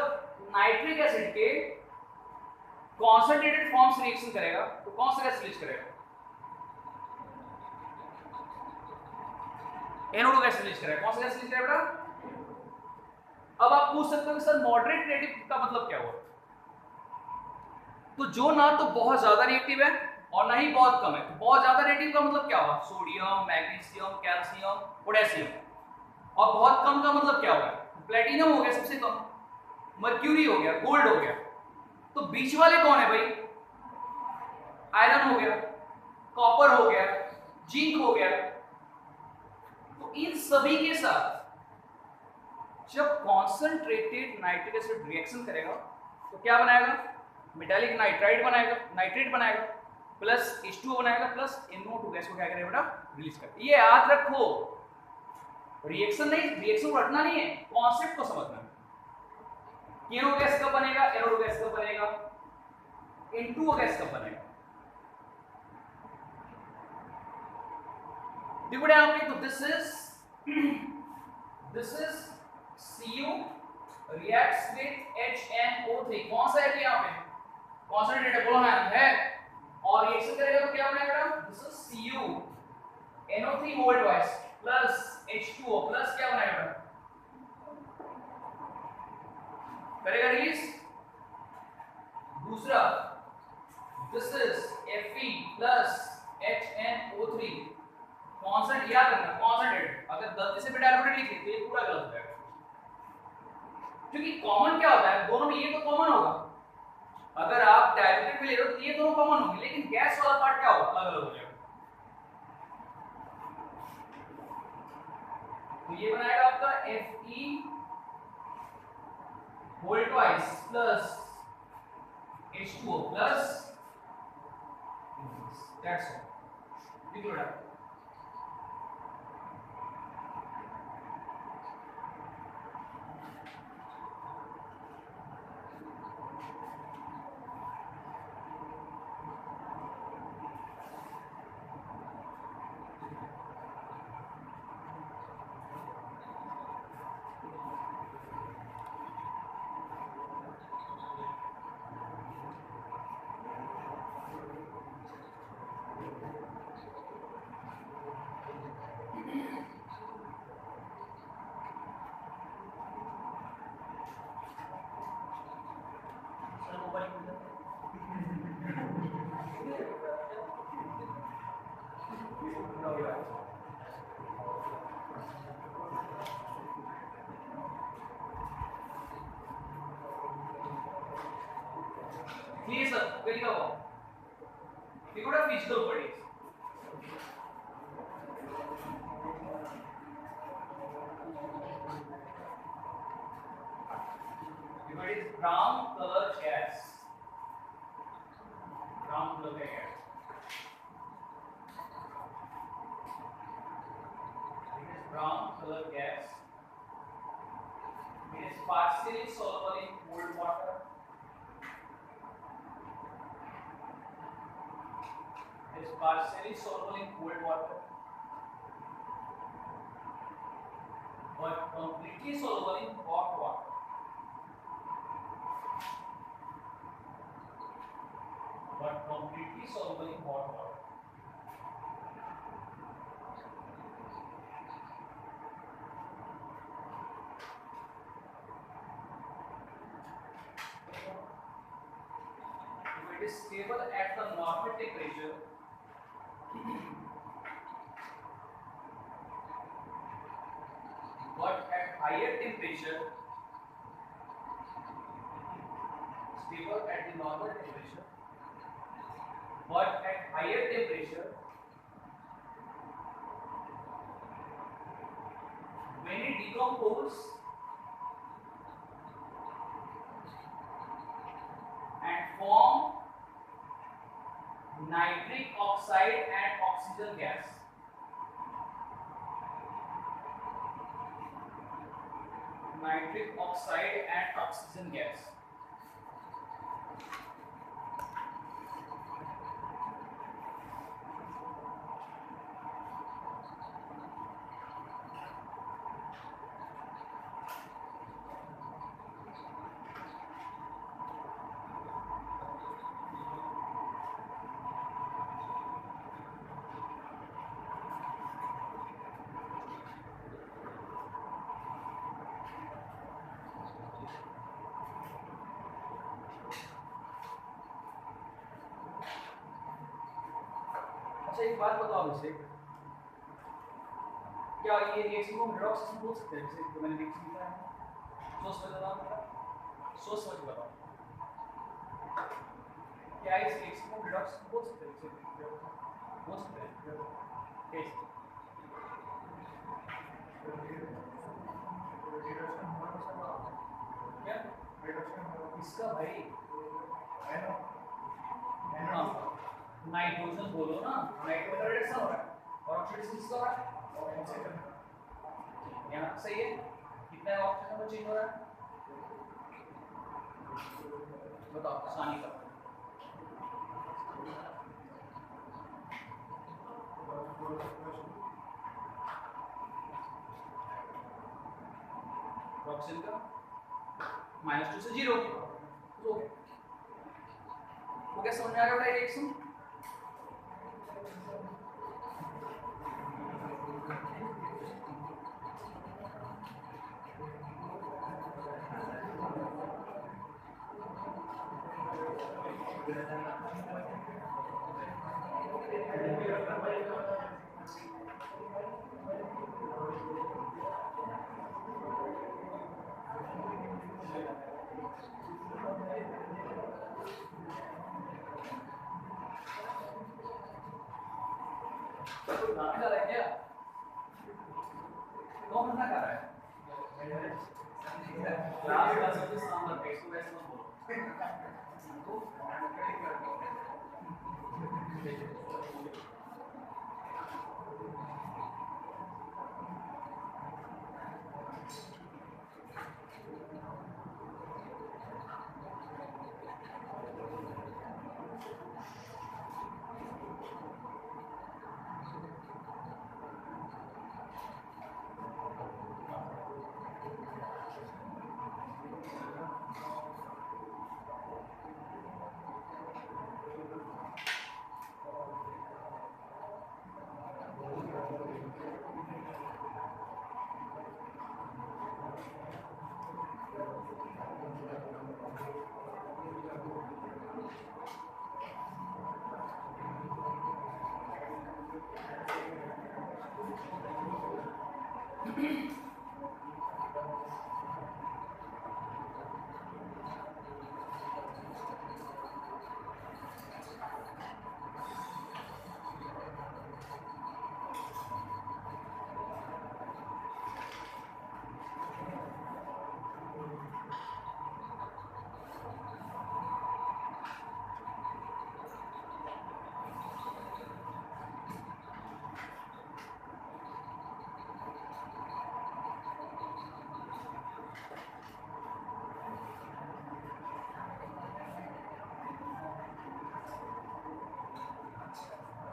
नाइट्रिक एसिड के कॉन्सेंट्रेटेड फॉर्म से रिएक्शन करेगा तो कौन सा गैस रिलीज करेगा? NO2 गैस रिलीज करेगा। कौन सा गैस रिलीज करेगा बेटा? अब आप पूछ सकते हो कि सर मॉडरेट रिएक्टिव का मतलब क्या हुआ? तो जो ना तो बहुत ज्यादा रिएक्टिव है और ना ही बहुत कम है। तो बहुत ज्यादा रिएक्टिव का मतलब क्या हुआ? Sodium, magnesium, calcium, potassium. और बहुत कम का मतलब क्या होगा? प्लेटिनम हो गया सबसे कम, मर्क्यूरी हो गया, गोल्ड हो गया। तो बीच वाले कौन है भाई? आयरन हो गया, कॉपर हो गया, जिंक हो गया। तो इन सभी के साथ जब कॉन्सेंट्रेटेड नाइट्रिक एसिड रिएक्शन करेगा तो क्या बनाएगा? मेटालिक नाइट्राइड बनाएगा, नाइट्रेट बनाएगा, प्लस H2O बनाएगा, प्लस NO2 गैस को क्या करेगा बेटा? रिलीज करेगा। ये याद रखो, रिएक्शन नहीं, रिएक्शन को रटना नहीं है, कॉन्सेप्ट को समझना है। NO गैस कब बनेगा, NO2 गैस कब बनेगा, N2O गैस कब बनेगा। देखो यहाँ पे, तो this is Cu reacts with HNO3। कौन सा है यहाँ पे? कॉन्सेंट्रेटेड है, बोलो है। और रिएक्शन करेगा तो क्या बनेगा बेटा? This is Cu NO3 mole twice plus H2O plus क्या बनाएगा बेटा? करेगा रिलीज। दूसरा this is Fe plus HNO3। Concentrate याद रखना, कॉन्सेंट्रेट। अगर गलती से भी डायल्यूटेड लिखे तो ये पूरा गलत हो जाएगा, क्योंकि कॉमन क्या होता है दोनों में? ये तो कॉमन होगा। अगर आप डायल्यूटेड में ले रहे हो तो ये दोनों कॉमन होंगे, लेकिन गैस वाला पार्ट क्या होगा? अलग अलग हो जाएगा। तो ये बनाएगा आपका Fe whole twice plus H2O plus, that's all. लिख लो बेटा। These are very common. Figure out physical properties. is brown color gas. Brown color का gas. It is brown color gas. It is partially soluble in cold water. It is partially soluble in cold water, but completely soluble in hot water. But completely soluble in hot water. If it is stable at the normal temperature, but at higher temperature, stable at the normal temperature, but at higher temperature, when it decomposes and form nitric oxide and oxygen gas. Nitric oxide and oxygen gas. अच्छा एक बात बताओ मुझे, क्या ये reaction को redox system बोल सकते हैं? जैसे तो मैंने रिएक्शन लिखा है, सोच समझ बताओ, सोच समझ बताओ, क्या इस रिएक्शन को रेडॉक्स सिस्टम बोल सकते हैं? बोल सकते हैं कैसे? क्या इसका भाई नाइट्रोजन बोलो ना, नाइट्रोजन का रिएक्शन हो रहा है और ऑक्सीडेशन किसका हो रहा है? ऑक्सीजन। यहाँ सही है, कितना ऑक्सीजन में चेंज हो रहा है बताओ आसानी का। ऑक्सीजन का -2 से 0 तो क्या समझ में आ रहा है रिएक्शन? कौन मना कर रहा है? क्लास का सबसे सामने पे इसको वैसे मत बोलो।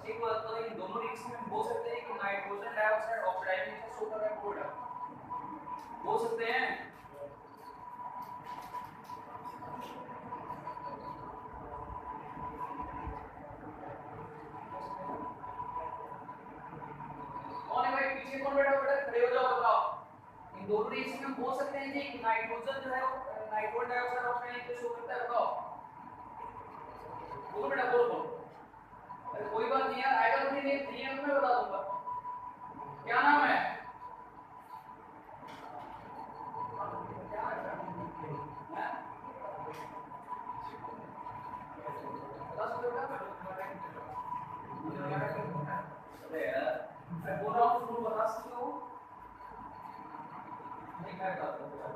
एक बात तो इन दोनों रिएक्शन में बोल सकते हैं कि नाइट्रोजन डाइऑक्साइड ऑक्सीडाइजेशन शो कर रहा है प्रोडक्ट बोल सकते हैं। कौन है भाई पीछे कौन बैठा बेटा खड़े हो जाओ बताओ इन दोनों रिएक्शन में बोल सकते हैं जी कि नाइट्रोजन जो है नाइट्रोजन डाइऑक्साइड ऑक्सीडाइजेशन शो करता है बताओ बोलो बेटा बोलो। अरे कोई बात नहीं यार आएगा तो नहीं है तो मैं बता दूंगा क्या नाम है अरे यार मैं बोल रहा हूँ तुम बता सकते हो नहीं मैं बता दूंगा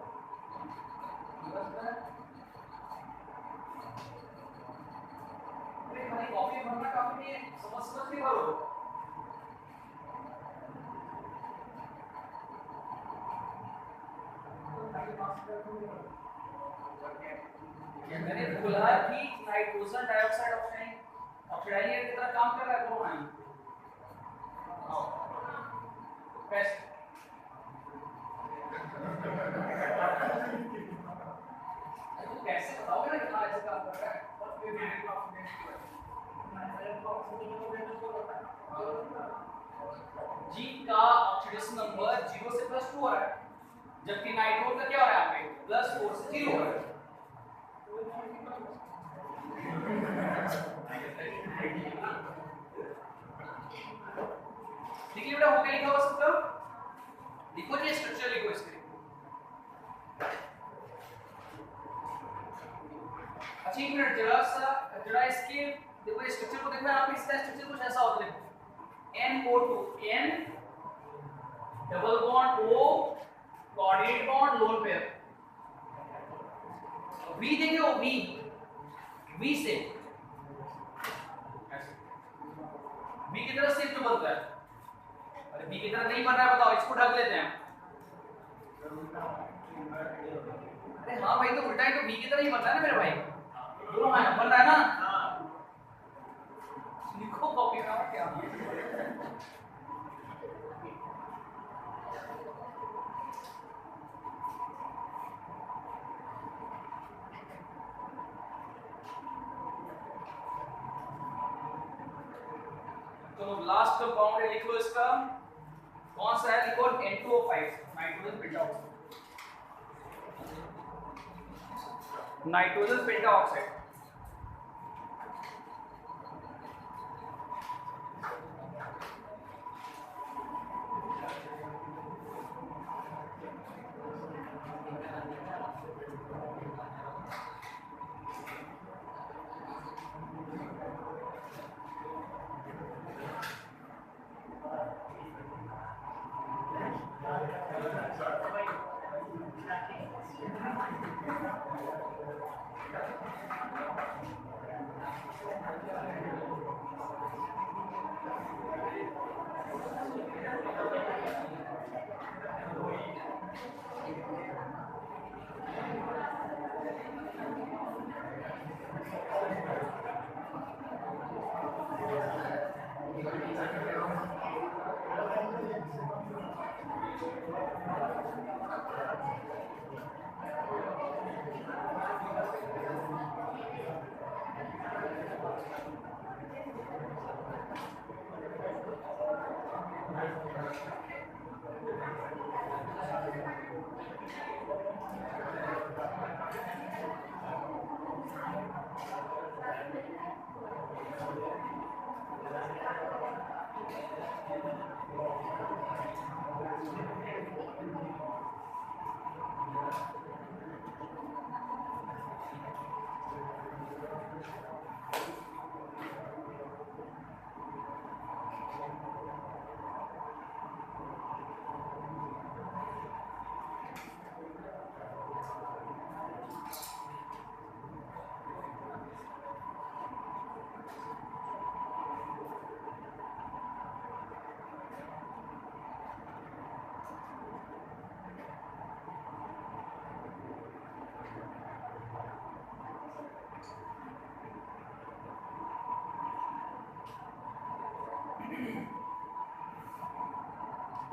अरे भाई कॉफी भरना काफी नहीं है समझ नहीं भरो मैंने बोला कि नाइट्रोजन डाइऑक्साइड ऑक्सीडाइजर की तरह काम कर रहा है कौन है कैसे तो कैसे बताओगे ना कितना ऐसे काम कर रहा है और फिर जी का ऑक्सीडेशन नंबर 0 से +2 हो रहा है जबकि नाइट्रोजन का क्या हो रहा है यहाँ पे +4 से 0 हो रहा है देखिए बेटा हो गया लिखा हुआ सब लिखो जी स्ट्रक्चर लिखो इसके अच्छा एक मिनट जरा इसके देखो ये स्ट्रक्चर को देखो आप इसका स्ट्रक्चर कुछ ऐसा होता है NO2 N double bond O coordinate bond lone pair V देंगे वो V से V की तरफ से क्यों बनता है अरे V की तरफ नहीं बन रहा है बताओ इसको ढक लेते हैं अरे हाँ भाई तो उल्टा ही तो V की तरह ही बन रहा है ना मेरे भाई दोनों हाँ बन रहा है ना लिखो कॉपी में और क्या तो लास्ट कंपाउंड है लिख लो इसका कौन सा है लिखो N2O5 nitrogen pentoxide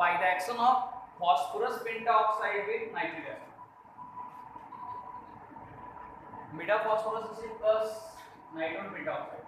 by the action of phosphorus pentaoxide with nitric acid. Metaphosphorus is plus nitrogen pentaoxide.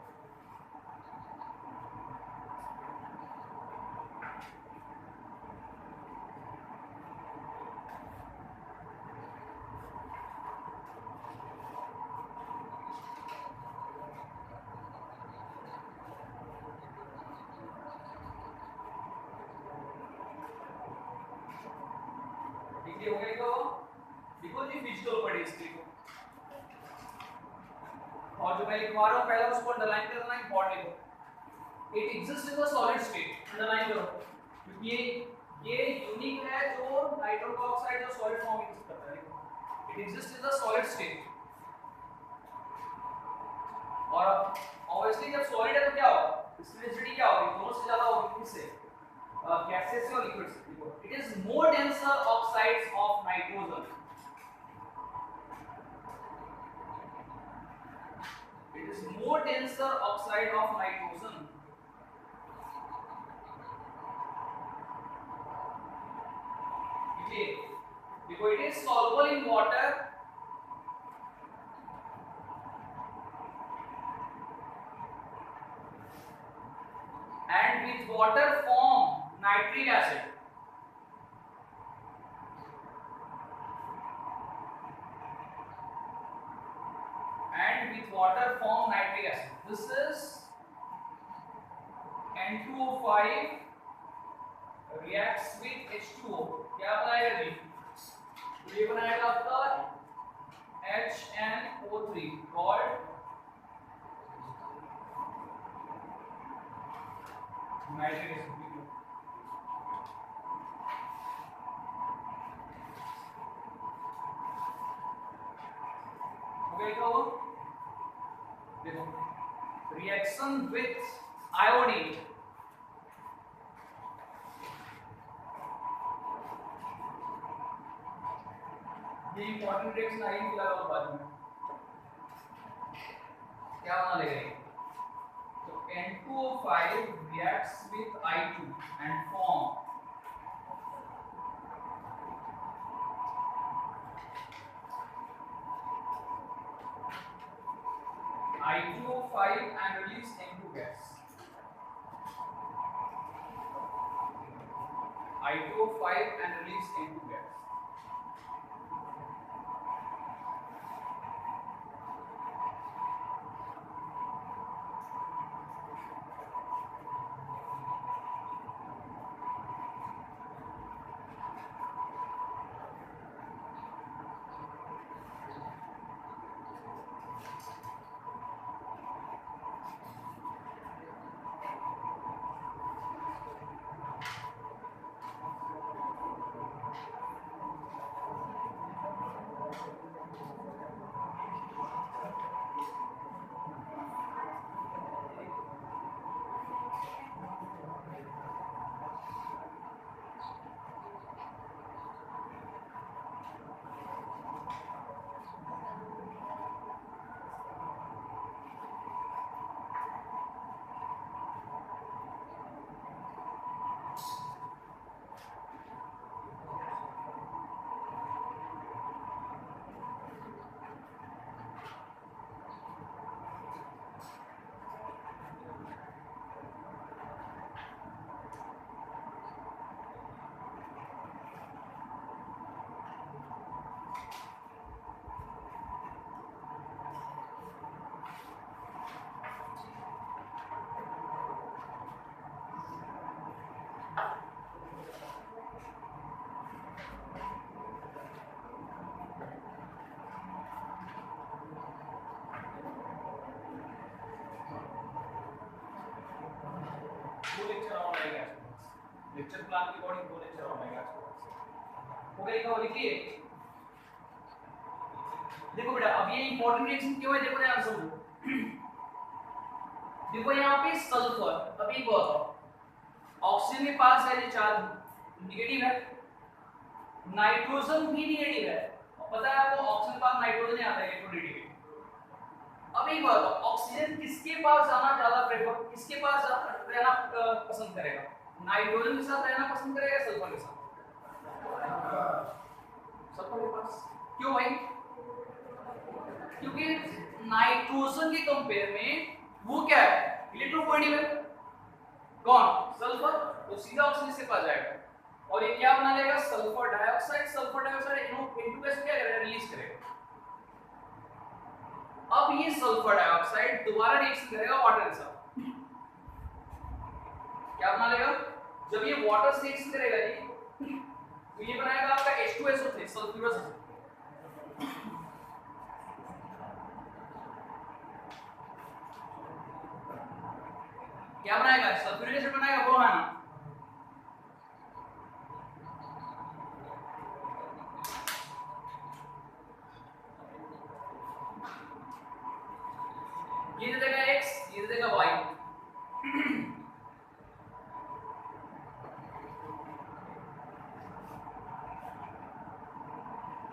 ठीक हो गया तो देखो जी फिजिकल प्रॉपर्टीज को, और जो मैं लिखवा रहा हूँ पहले उसको अंडरलाइन करना इंपॉर्टेंट लिखो। It exist in the solid state, underline करो क्योंकि ये यूनिक है जो नाइट्रोजन ऑक्साइड जो सॉलिड फॉर्म में एग्जिस्ट करता है। It exist in the solid state, और ऑब्वियसली जब सॉलिड है तो क्या होगा, विस्कोसिटी क्या होगी, दोनों से ज्यादा होगी किससे, गैसेस से और लिक्विड से। It is more denser oxides of nitrogen, it is more denser oxide of nitrogen, okay, because it is soluble in water and with water form nitric acid. Water form nitric acid. This is N2O5 reacts with H2O. क्या बनाएगा जी? तो ये बनाएगा आपका HNO3 called nitric acid. Okay, तो देखो reaction with iodine, ये important reaction आएगी फिलहाल और बाद में क्या बना लेगा ये, तो N2O5 reacts with I2 and form I2O5 and release N2 gas. I2O5 and release N2 gas. Lecture plan के अकॉर्डिंग 2 लेक्चर और आएगा आज। हो गई क्या, लिखिए। देखो बेटा अब ये इंपॉर्टेंट रिएक्शन क्यों है, देखो ध्यान से समझो। देखो यहाँ पे सल्फर, अभी बहुत ऑक्सीजन के पास है ये चार्ज नेगेटिव है, नाइट्रोजन भी नेगेटिव है, पता है आपको ऑक्सीजन के पास नाइट्रोजन नहीं आता है, इलेक्ट्रोनेगेटिव। अब एक बात, ऑक्सीजन किसके पास जाना ज्यादा प्रेफर, किसके पास रहना पसंद करेगा, नाइट्रोजन के साथ रहना पसंद करेगा सल्फर के साथ? सल्फर के पास। क्यों भाई? क्योंकि नाइट्रोजन के कंपेयर में वो क्या है, इलेक्ट्रोपोर्टिबल। कौन? सल्फर। तो सीधा ऑक्सीजन से पास जाएगा और ये क्या बना लेगा, sulphur dioxide. Sulphur dioxide N2 gas क्या करेगा, रिलीज करेगा। अब ये सल्फर डाइऑक्साइड दोबारा रिएक्शन करेगा वाटर के साथ। क्या बना लेगा, जब ये वाटर से रिएक्शन करेगा जी, तो ये बनाएगा आपका H2SO3 सल्फ्यूरस एसिड। क्या बनाएगा, सल्फ्यूरिक एसिड बनाएगा, बोलो है ना। ये दे देगा X, ये दे देगा Y।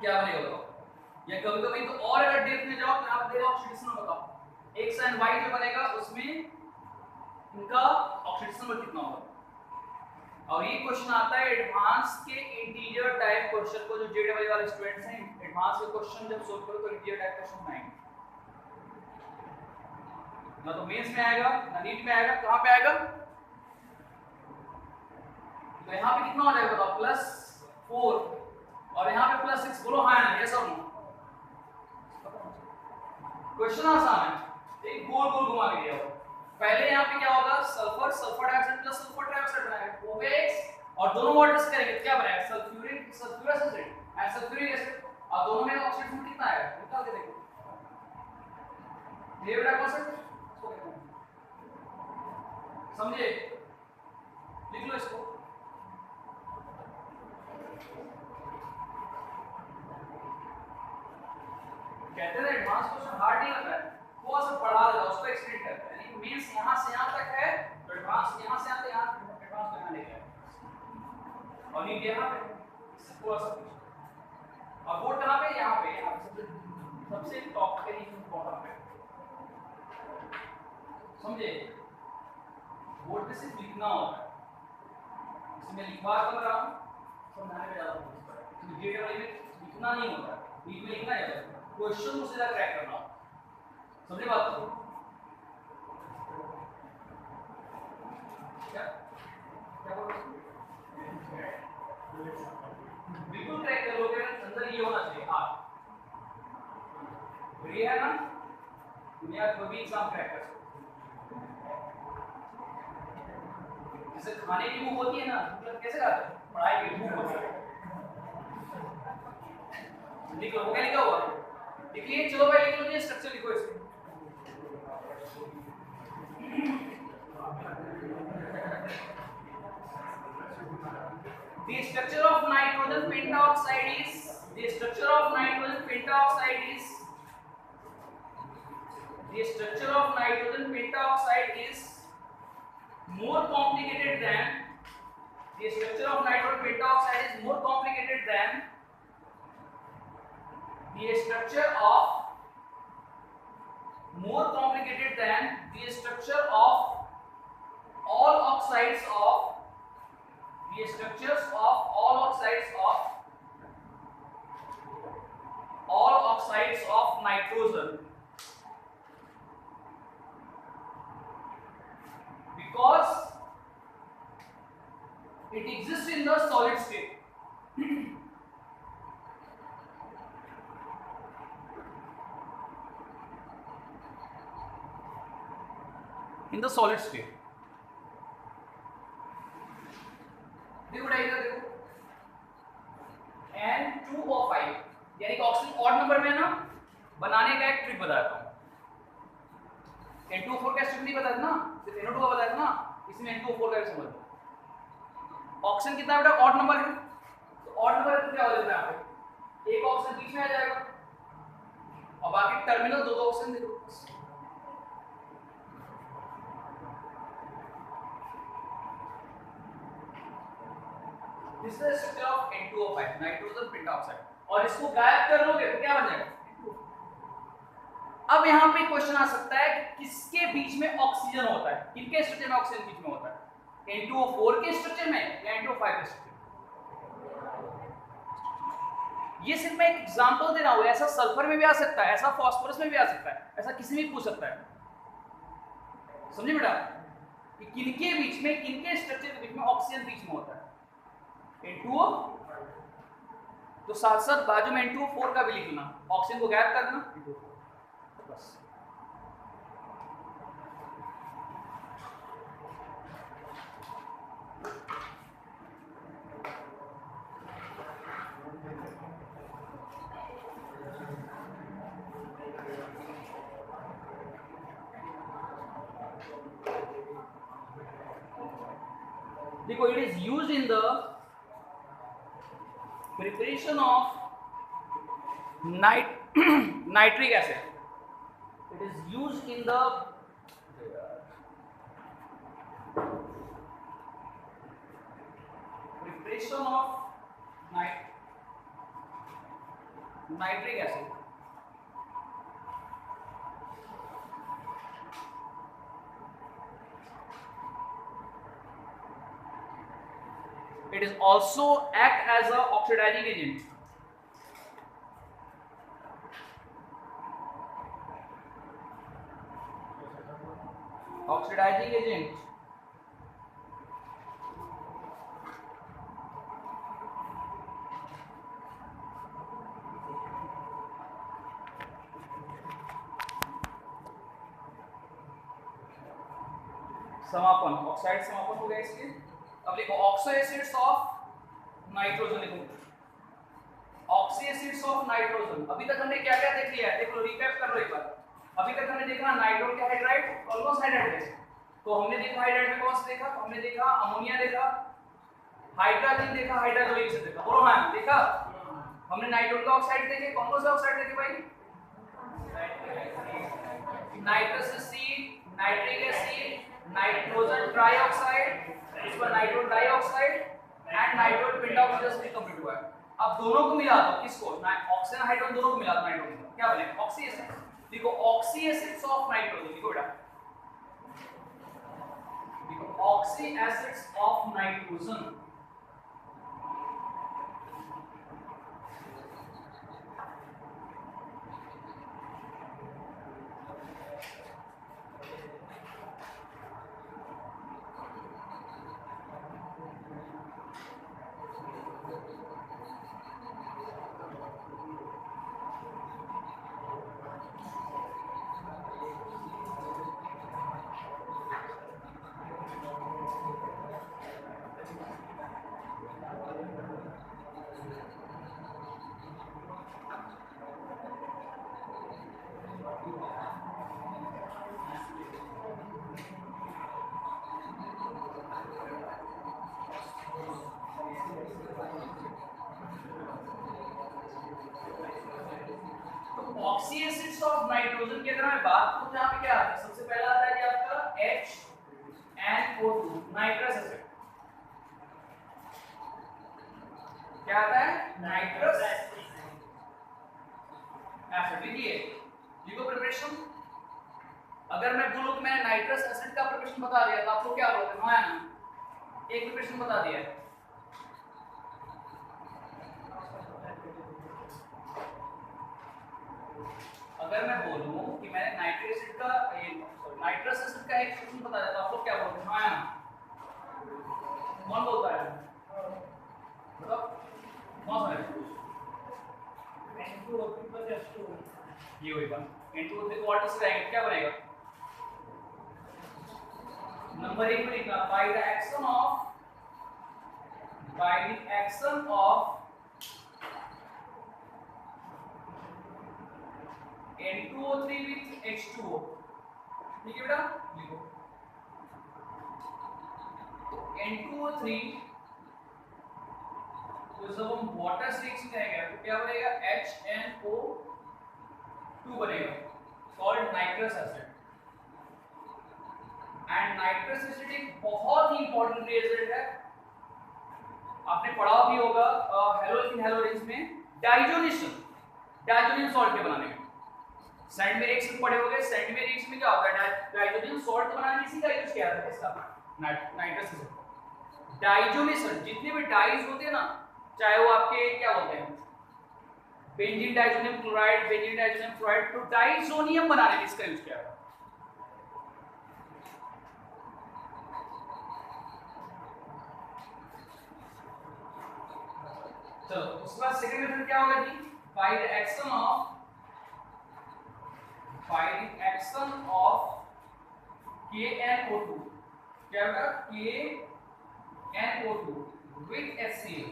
क्या बनेगा बताओ? या कभी कभी तो और अगर डेप्थ में जाओ तो आप देखो ऑक्सीडेशन नंबर बताओ, X एंड Y जो बनेगा उसमें इनका ऑक्सीडेशन नंबर कितना होगा। और ये क्वेश्चन आता है एडवांस के इंटीजर टाइप क्वेश्चन को, जो जेडब्ल्यू वाले स्टूडेंट्स हैं एडवांस के क्वेश्चन जब सॉल्व करो तो इंटीजर टाइप क्वेश्चन आएंगे, ना तो मेंस में आएगा ना नीट में आएगा। कहां पे आएगा, तो यहां पे कितना हो जाएगा बताओ, +4 और यहाँ पे +6। बोलो हाँ ना, यस और नो। क्वेश्चन आसान है, एक गोल गोल घुमा के दिया हो। पहले यहाँ पे क्या होगा, sulphur, sulphur dioxide plus sulphur dioxide बनाएगा, वो भी X और दोनों वाटर से करेंगे क्या बनाएगा, sulphuric sulphurous acid and sulphuric acid. और दोनों में ऑक्सीडेशन कितना आएगा, निकाल के देखो। ये बेटा कॉन्सेप्ट समझे, लिख लो इसको। कहते हैं एडवांस क्वेश्चन हार्ड नहीं होता है, वो सब पढ़ा देगा, उसको एक्सप्लेन करता है। यानी मींस यहां से यहां तक है तो एडवांस यहां से आते यहां एडवांस यहां लेके आए और नीचे यहां पे पूरा सब कुछ। और बोर्ड कहां पे, यहां पे सबसे टॉप पे ही बॉटम पे, समझे। बोर्ड पे सिर्फ लिखना होता है, इसमें लिखवा कर रहा हूं समझाने में ज्यादा फोकस करें, क्योंकि डेटा में लिखना नहीं होता, नीट में लिखना है, क्वेश्चन को सीधा क्रैक करना। समझे बात को? क्या क्या बोल रहे हो? बिल्कुल क्रैक करोगे, अंदर ये होना चाहिए आप, ये है ना, दुनिया कोई भी एग्जाम क्रैक कर सकते। जैसे खाने की भूख होती है ना, मतलब कैसे खाते हैं, पढ़ाई की भूख होती है। लिख लो, क्या लिखा हुआ लिखिए, चलो भाई लिख लो, स्ट्रक्चर लिखो इसमें। The structure of nitrogen pentaoxide is the structure of nitrogen pentaoxide is the structure of nitrogen pentaoxide is more complicated than the structure of nitrogen pentaoxide is more complicated than the structure of more complicated than the structure of all oxides of the structures of all oxides of nitrogen, because it exists in the solid state. In the solid state. देखो diagram देखो, N2O5 यानी कि oxygen odd number में ना, बनाने का एक trick बताता हूँ। N2O4 का ट्रिक नहीं बताया ना, सिर्फ NO2 का बताया ना, इसमें N2O4 का भी समझ लो। ऑक्सीजन कितना बेटा, ऑड नंबर है, तो ऑड नंबर है तो क्या हो जाता है यहाँ पे, एक ऑक्सीजन बीच में आ जाएगा और बाकी टर्मिनल दो ऑक्सीजन देखो। This is the structure of N2O5 nitrogen pentoxide, और इसको गायब कर लोगे तो क्या बन जाएगा। अब यहाँ पे क्वेश्चन आ सकता है कि किसके बीच में ऑक्सीजन होता है, किनके स्ट्रक्चर में ऑक्सीजन बीच में होता है, N2O4 के स्ट्रक्चर में या N2O5 के स्ट्रक्चर? ये सिर्फ मैं एक एग्जांपल दे रहा हूं, ऐसा सल्फर में भी आ सकता है, ऐसा फास्फोरस में भी आ सकता है, ऐसा किसी में भी पूछ सकता है। समझे बेटा कि किनके बीच में, किनके स्ट्रक्चर के बीच में ऑक्सीजन बीच में होता है? N2O, तो साथ साथ बाजू में N2O4 का भी लिखना, ऑक्सीजन को गैप कर देना बस। देखो, it is used in the preparation of nitric acid. It is used in the preparation of nitric acid. It is also act as a oxidizing agent. Oxidizing agent. समापन, oxide समापन हो गया इसके। अब लिखो ऑक्सो एसिड्स ऑफ नाइट्रोजन, लिखो oxy acids of nitrogen. अभी तक हमने क्या क्या देख लिया है, देखो रिकैप कर लो एक बार। अभी तक हमने देखा नाइट्रोल का हाइड्राइड, ऑलमोस्ट हाइड्राइड है, तो हमने देखा हाइड्राइड में कौन सा देखा, हमने देखा अमोनिया देखा, हाइड्रोजन देखा, हाइड्रोजन एसिड देखा, बोलो हाँ देखा। हमने नाइट्रोल का ऑक्साइड देखे, कौन कौन सा ऑक्साइड देखे भाई? Nitrous acid, nitric acid, nitrogen trioxide, इस पर नाइट्रोल डाइऑक्साइड एंड नाइट्रोल पेंटॉक्साइड से कंप्लीट हुआ है। अब दोनों को मिला दो, किसको? ऑक्सीजन हाइड्रोजन दोनों को मिला दो नाइट्रोजन, क्या बने? Oxy acid. देखो ऑक्सी एसिड्स ऑफ नाइट्रोजन, देखो बेटा, देखो oxy acids of nitrogen. Oxy acids of nitrogen की अगर मैं बात करूं, यहाँ पे क्या आता है? सबसे पहला आता है आपका HNO2 नाइट्रस एसिड। क्या आता है? Nitrous acid. लिखिए, लिखो प्रिपरेशन। अगर मैं बोलूं कि मैंने नाइट्रस एसिड का प्रिपरेशन बता दिया तो आप लोग क्या बोलोगे? हाँ ना, एक प्रिपरेशन बता दिया। अगर मैं बोलूं कि मैंने नाइट्रिक एसिड का नाइट्रस एसिड का एक प्रिपरेशन बता दिया तो आप लोग क्या बोलोगे? हाँ ना, कौन बोलता है? मतलब कौन सा है? ये वही बात। N2O3 को वाटर से रहेंगे, क्या बनेगा? नंबर 1 में लिखना, bye the action of N2O3 with H2O। ठीक है बेटा, लिखो N2O3 तो जब हम वाटर से रिएक्शन करेंगे तो क्या बनेगा? HNO2 बनेगा, called nitrous acid. And nitrous acid एक बहुत ही इंपॉर्टेंट रिएजेंट है, आपने पढ़ा भी होगा हेलोजन हेलोजेंस में डाइजोनियम सॉल्ट के बनाने में। सैंड में रिएक्शन पढ़े होंगे, सैंड में रिएक्शन में क्या होता है? डाइजोनियम सॉल्ट बनाने में इसी का यूज किया जाता है इसका। Nitrous acid. डाइजोनेशन, जितने भी डाइज होते हैं ना, चाहे वो आपके क्या होते हैं, benzene diazonium chloride, benzene diazonium fluoride, तो डाइजोनियम बनाने में इसका यूज किया है। तो उसके बाद सेकंड मेथड क्या होगा जी, by the action of KNO2, क्या होगा, KNO2 with HCl,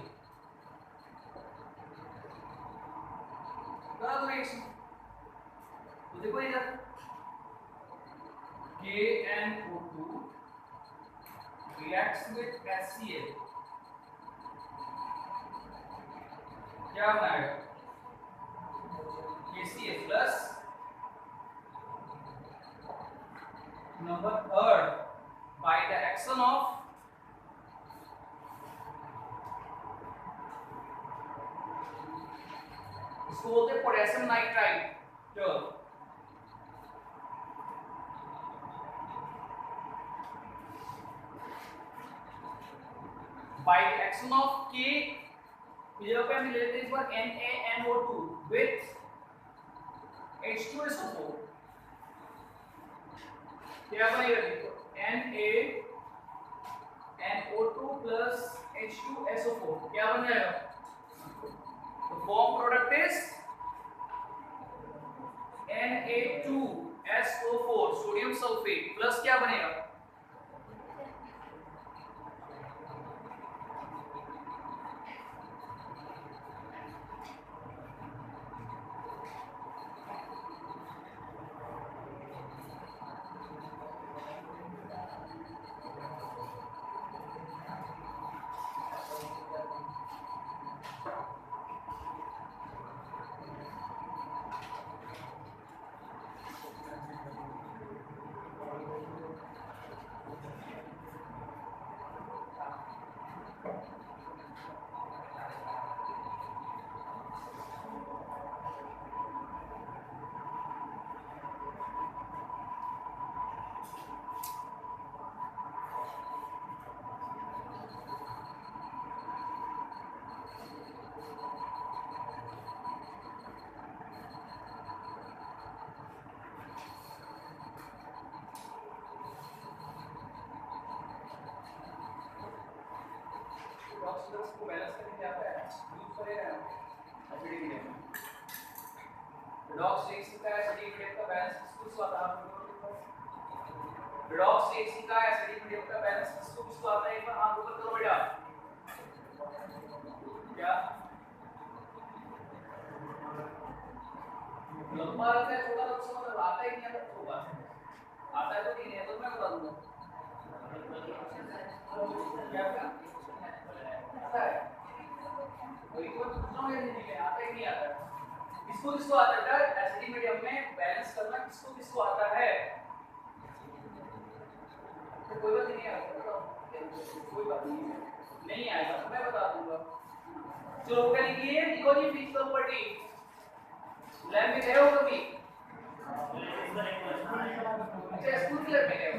रिएक्शन। तो देखो इधर KNO2 reacts with HCl, क्या बनाएगा, KCl plus number third by the action of इसको बोलते हैं पोटेशियम नाइट्राइड। जो bye the action of K, इधर पे हम लेते हैं इस बार NaNO2 with H2SO4, क्या बनेगा देखो, NaNO2 plus H2SO4, क्या बन जाएगा, तो form product is Na2SO4 sodium sulphate plus क्या बनेगा, ऑक्सीडेंट्स को बैलेंस करने क्या आता है, यूज करेगा एसिडिक मीडियम। रिडॉक्स रिएक्शन का एसिडिक मीडियम का बैलेंस किसको आता है, रिडॉक्स रिएक्शन का एसिडिक मीडियम का बैलेंस किसको आता है, एक बार हाथ ऊपर करो बेटा, क्या लंबा रहता है, छोटा तो समझ आता ही नहीं आता, होगा आता है तो नहीं है, तो मैं बता दूंगा क्या आता है, कोई को पूछना है नहीं, आता ही नहीं आता, किसको किसको आता है एसिडिक मीडियम में बैलेंस करना, किसको किसको आता है, तो कोई बात नहीं आता, कोई बात नहीं आएगा, तो मैं बता दूंगा। चलो क्या लिखिए, देखो जी फिजिकल प्रॉपर्टी, लैब में गए हो कभी, अच्छा स्कूल की लैब में गए हो,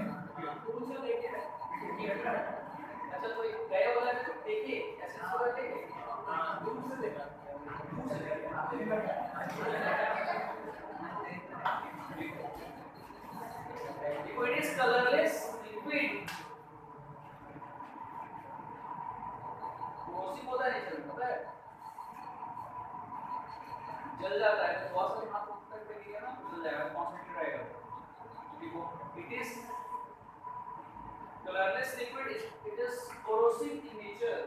स्कूल से देखिए, अच्छा तो गए हो लैब में देखिए ऐसे थोड़ा देखिए, दूर से देखा, दूर से देखा, liquid is colorless liquid, Kosi पता नहीं चलता, पता है जल जाता है, तो बहुत सारे हाथ ऊपर करिएगा ना तो जल जाएगा, कॉन्सेंट्रेट रहेगा, देखो it is colorless liquid, it is corrosive in nature,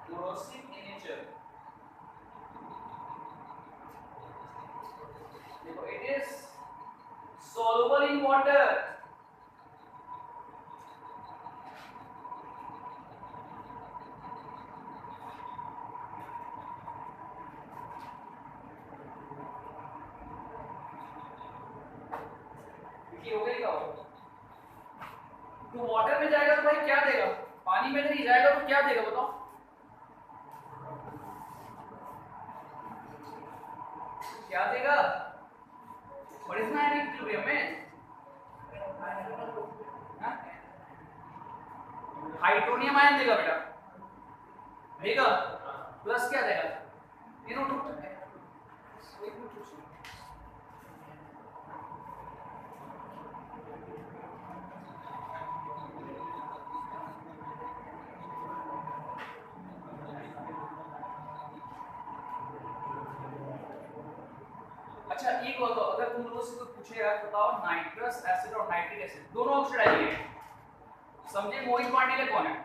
corrosive in nature, देखो it is soluble in water, हो गई का तो वाटर में जाएगा तो भाई क्या देगा, पानी में नहीं जाएगा तो क्या देगा बताओ, क्या देगा, और इसमें इक्विलिब्रियम में हाइड्रोनियम आयन देगा बेटा, देगा प्लस क्या देगा NO2। अच्छा एक और अगर तुम लोगों से कोई पूछे यार बताओ नाइट्रस एसिड और नाइट्रिक एसिड दोनों ऑक्सीडाइज हैं, समझे मोहित पांडेय कौन है?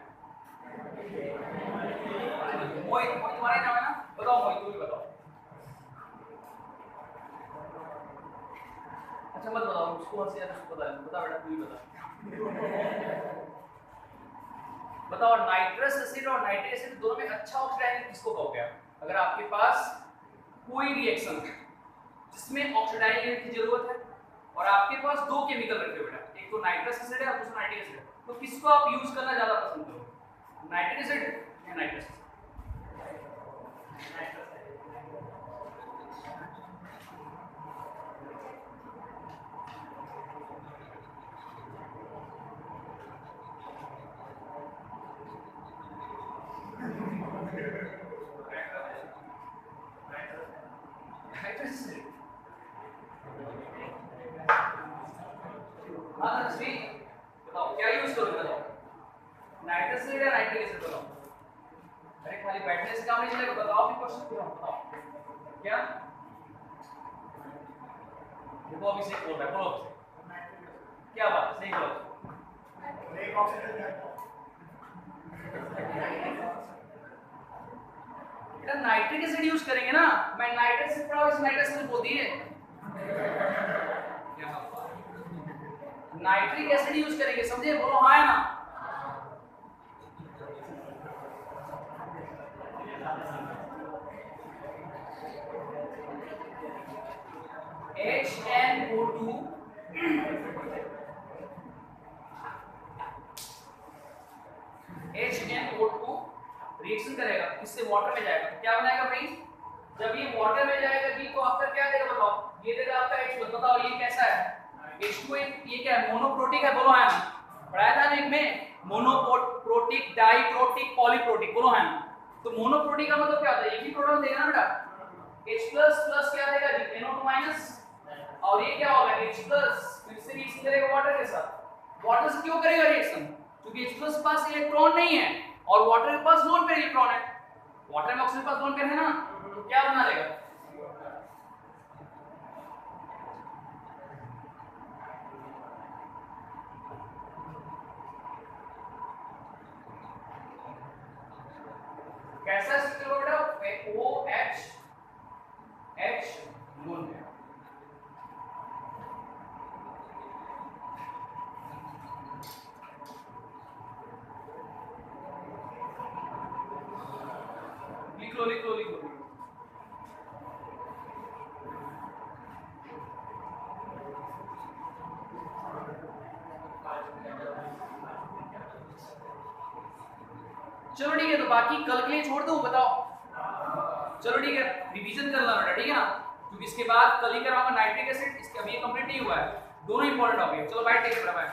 मोहित तुम्हारा नाम है ना, बताओ मोहित तुम भी बताओ। अच्छा मत बताओ उसको हंसी आता उसको बता बेटा तू ही बता। बताओ नाइट्रस एसिड और नाइट्रिक एसिड दोनों में अच्छा ऑक्सीडाइज किसको कहोगे आप? अगर आपके पास कोई रिएक्शन है जिसमें ऑक्सीडाइज की जरूरत है और आपके पास दो केमिकल रखे हो बेटा, एक तो नाइट्रस एसिड है और दूसरा नाइट्रिक एसिड है, तो किसको आप यूज करना ज्यादा पसंद करोगे, नाइट्रिक एसिड या नाइट्रस एसिड? बताओ क्या यूज करोगे, बताओ नाइट्रस एसिड या नाइट्रिक एसिड बताओ। अरे खाली बैठने से काम नहीं चलेगा, बताओ भी क्वेश्चन पूरा बताओ क्या। देखो अभी से बोल रहा है, बोलो क्या बात है, सही बोलो। बेटा नाइट्रिक एसिड यूज करेंगे ना, मैं नाइट्रस एसिड पढ़ा इस नाइट्रस एसिड बोल दिए, नाइट्रिक एसिड यूज करेंगे समझे, बोलो हाँ है ना। HNO2 रिएक्शन करेगा किससे, वाटर में जाएगा, क्या बनाएगा भाई, जब ये वाटर में जाएगा जी तो आपका क्या देगा बताओ, ये देगा आपका H+, बताओ ये कैसा है H2, ये क्या है मोनोप्रोटिक है, बोलो है ना, पढ़ाया था ना एक में मोनोप्रोटिक डाइप्रोटिक पॉलीप्रोटिक, बोलो है ना। तो मोनोप्रोटिक का मतलब क्या होता है, एक ही प्रोटॉन देगा ना बेटा, H+ प्लस क्या देगा जी NO2 माइनस, और ये क्या होगा H+, फिर से रिएक्शन करेगा वाटर के साथ, वाटर से क्यों करेगा रिएक्शन, क्योंकि H+ के पास इलेक्ट्रॉन नहीं है और वाटर के पास लोन पेयर इलेक्ट्रॉन है, वाटर में ऑक्सीजन के पास लोन पेयर है ना, तो क्या बना देगा कैसा स्ट्रक्चर होगा बेटा, OH H लोन पेयर। लिख लो लिख लो लिख लो। चलो ठीक है, तो बाकी कल के लिए छोड़ दो, बताओ चलो ठीक है, रिवीजन कर लेना ठीक है ना, क्योंकि इसके बाद कल ही कराऊंगा नाइट्रिक एसिड, इसके अभी कंप्लीट नहीं हुआ है, दोनों इंपॉर्टेंट हो गए। चलो बाय, टेक केयर, बाय।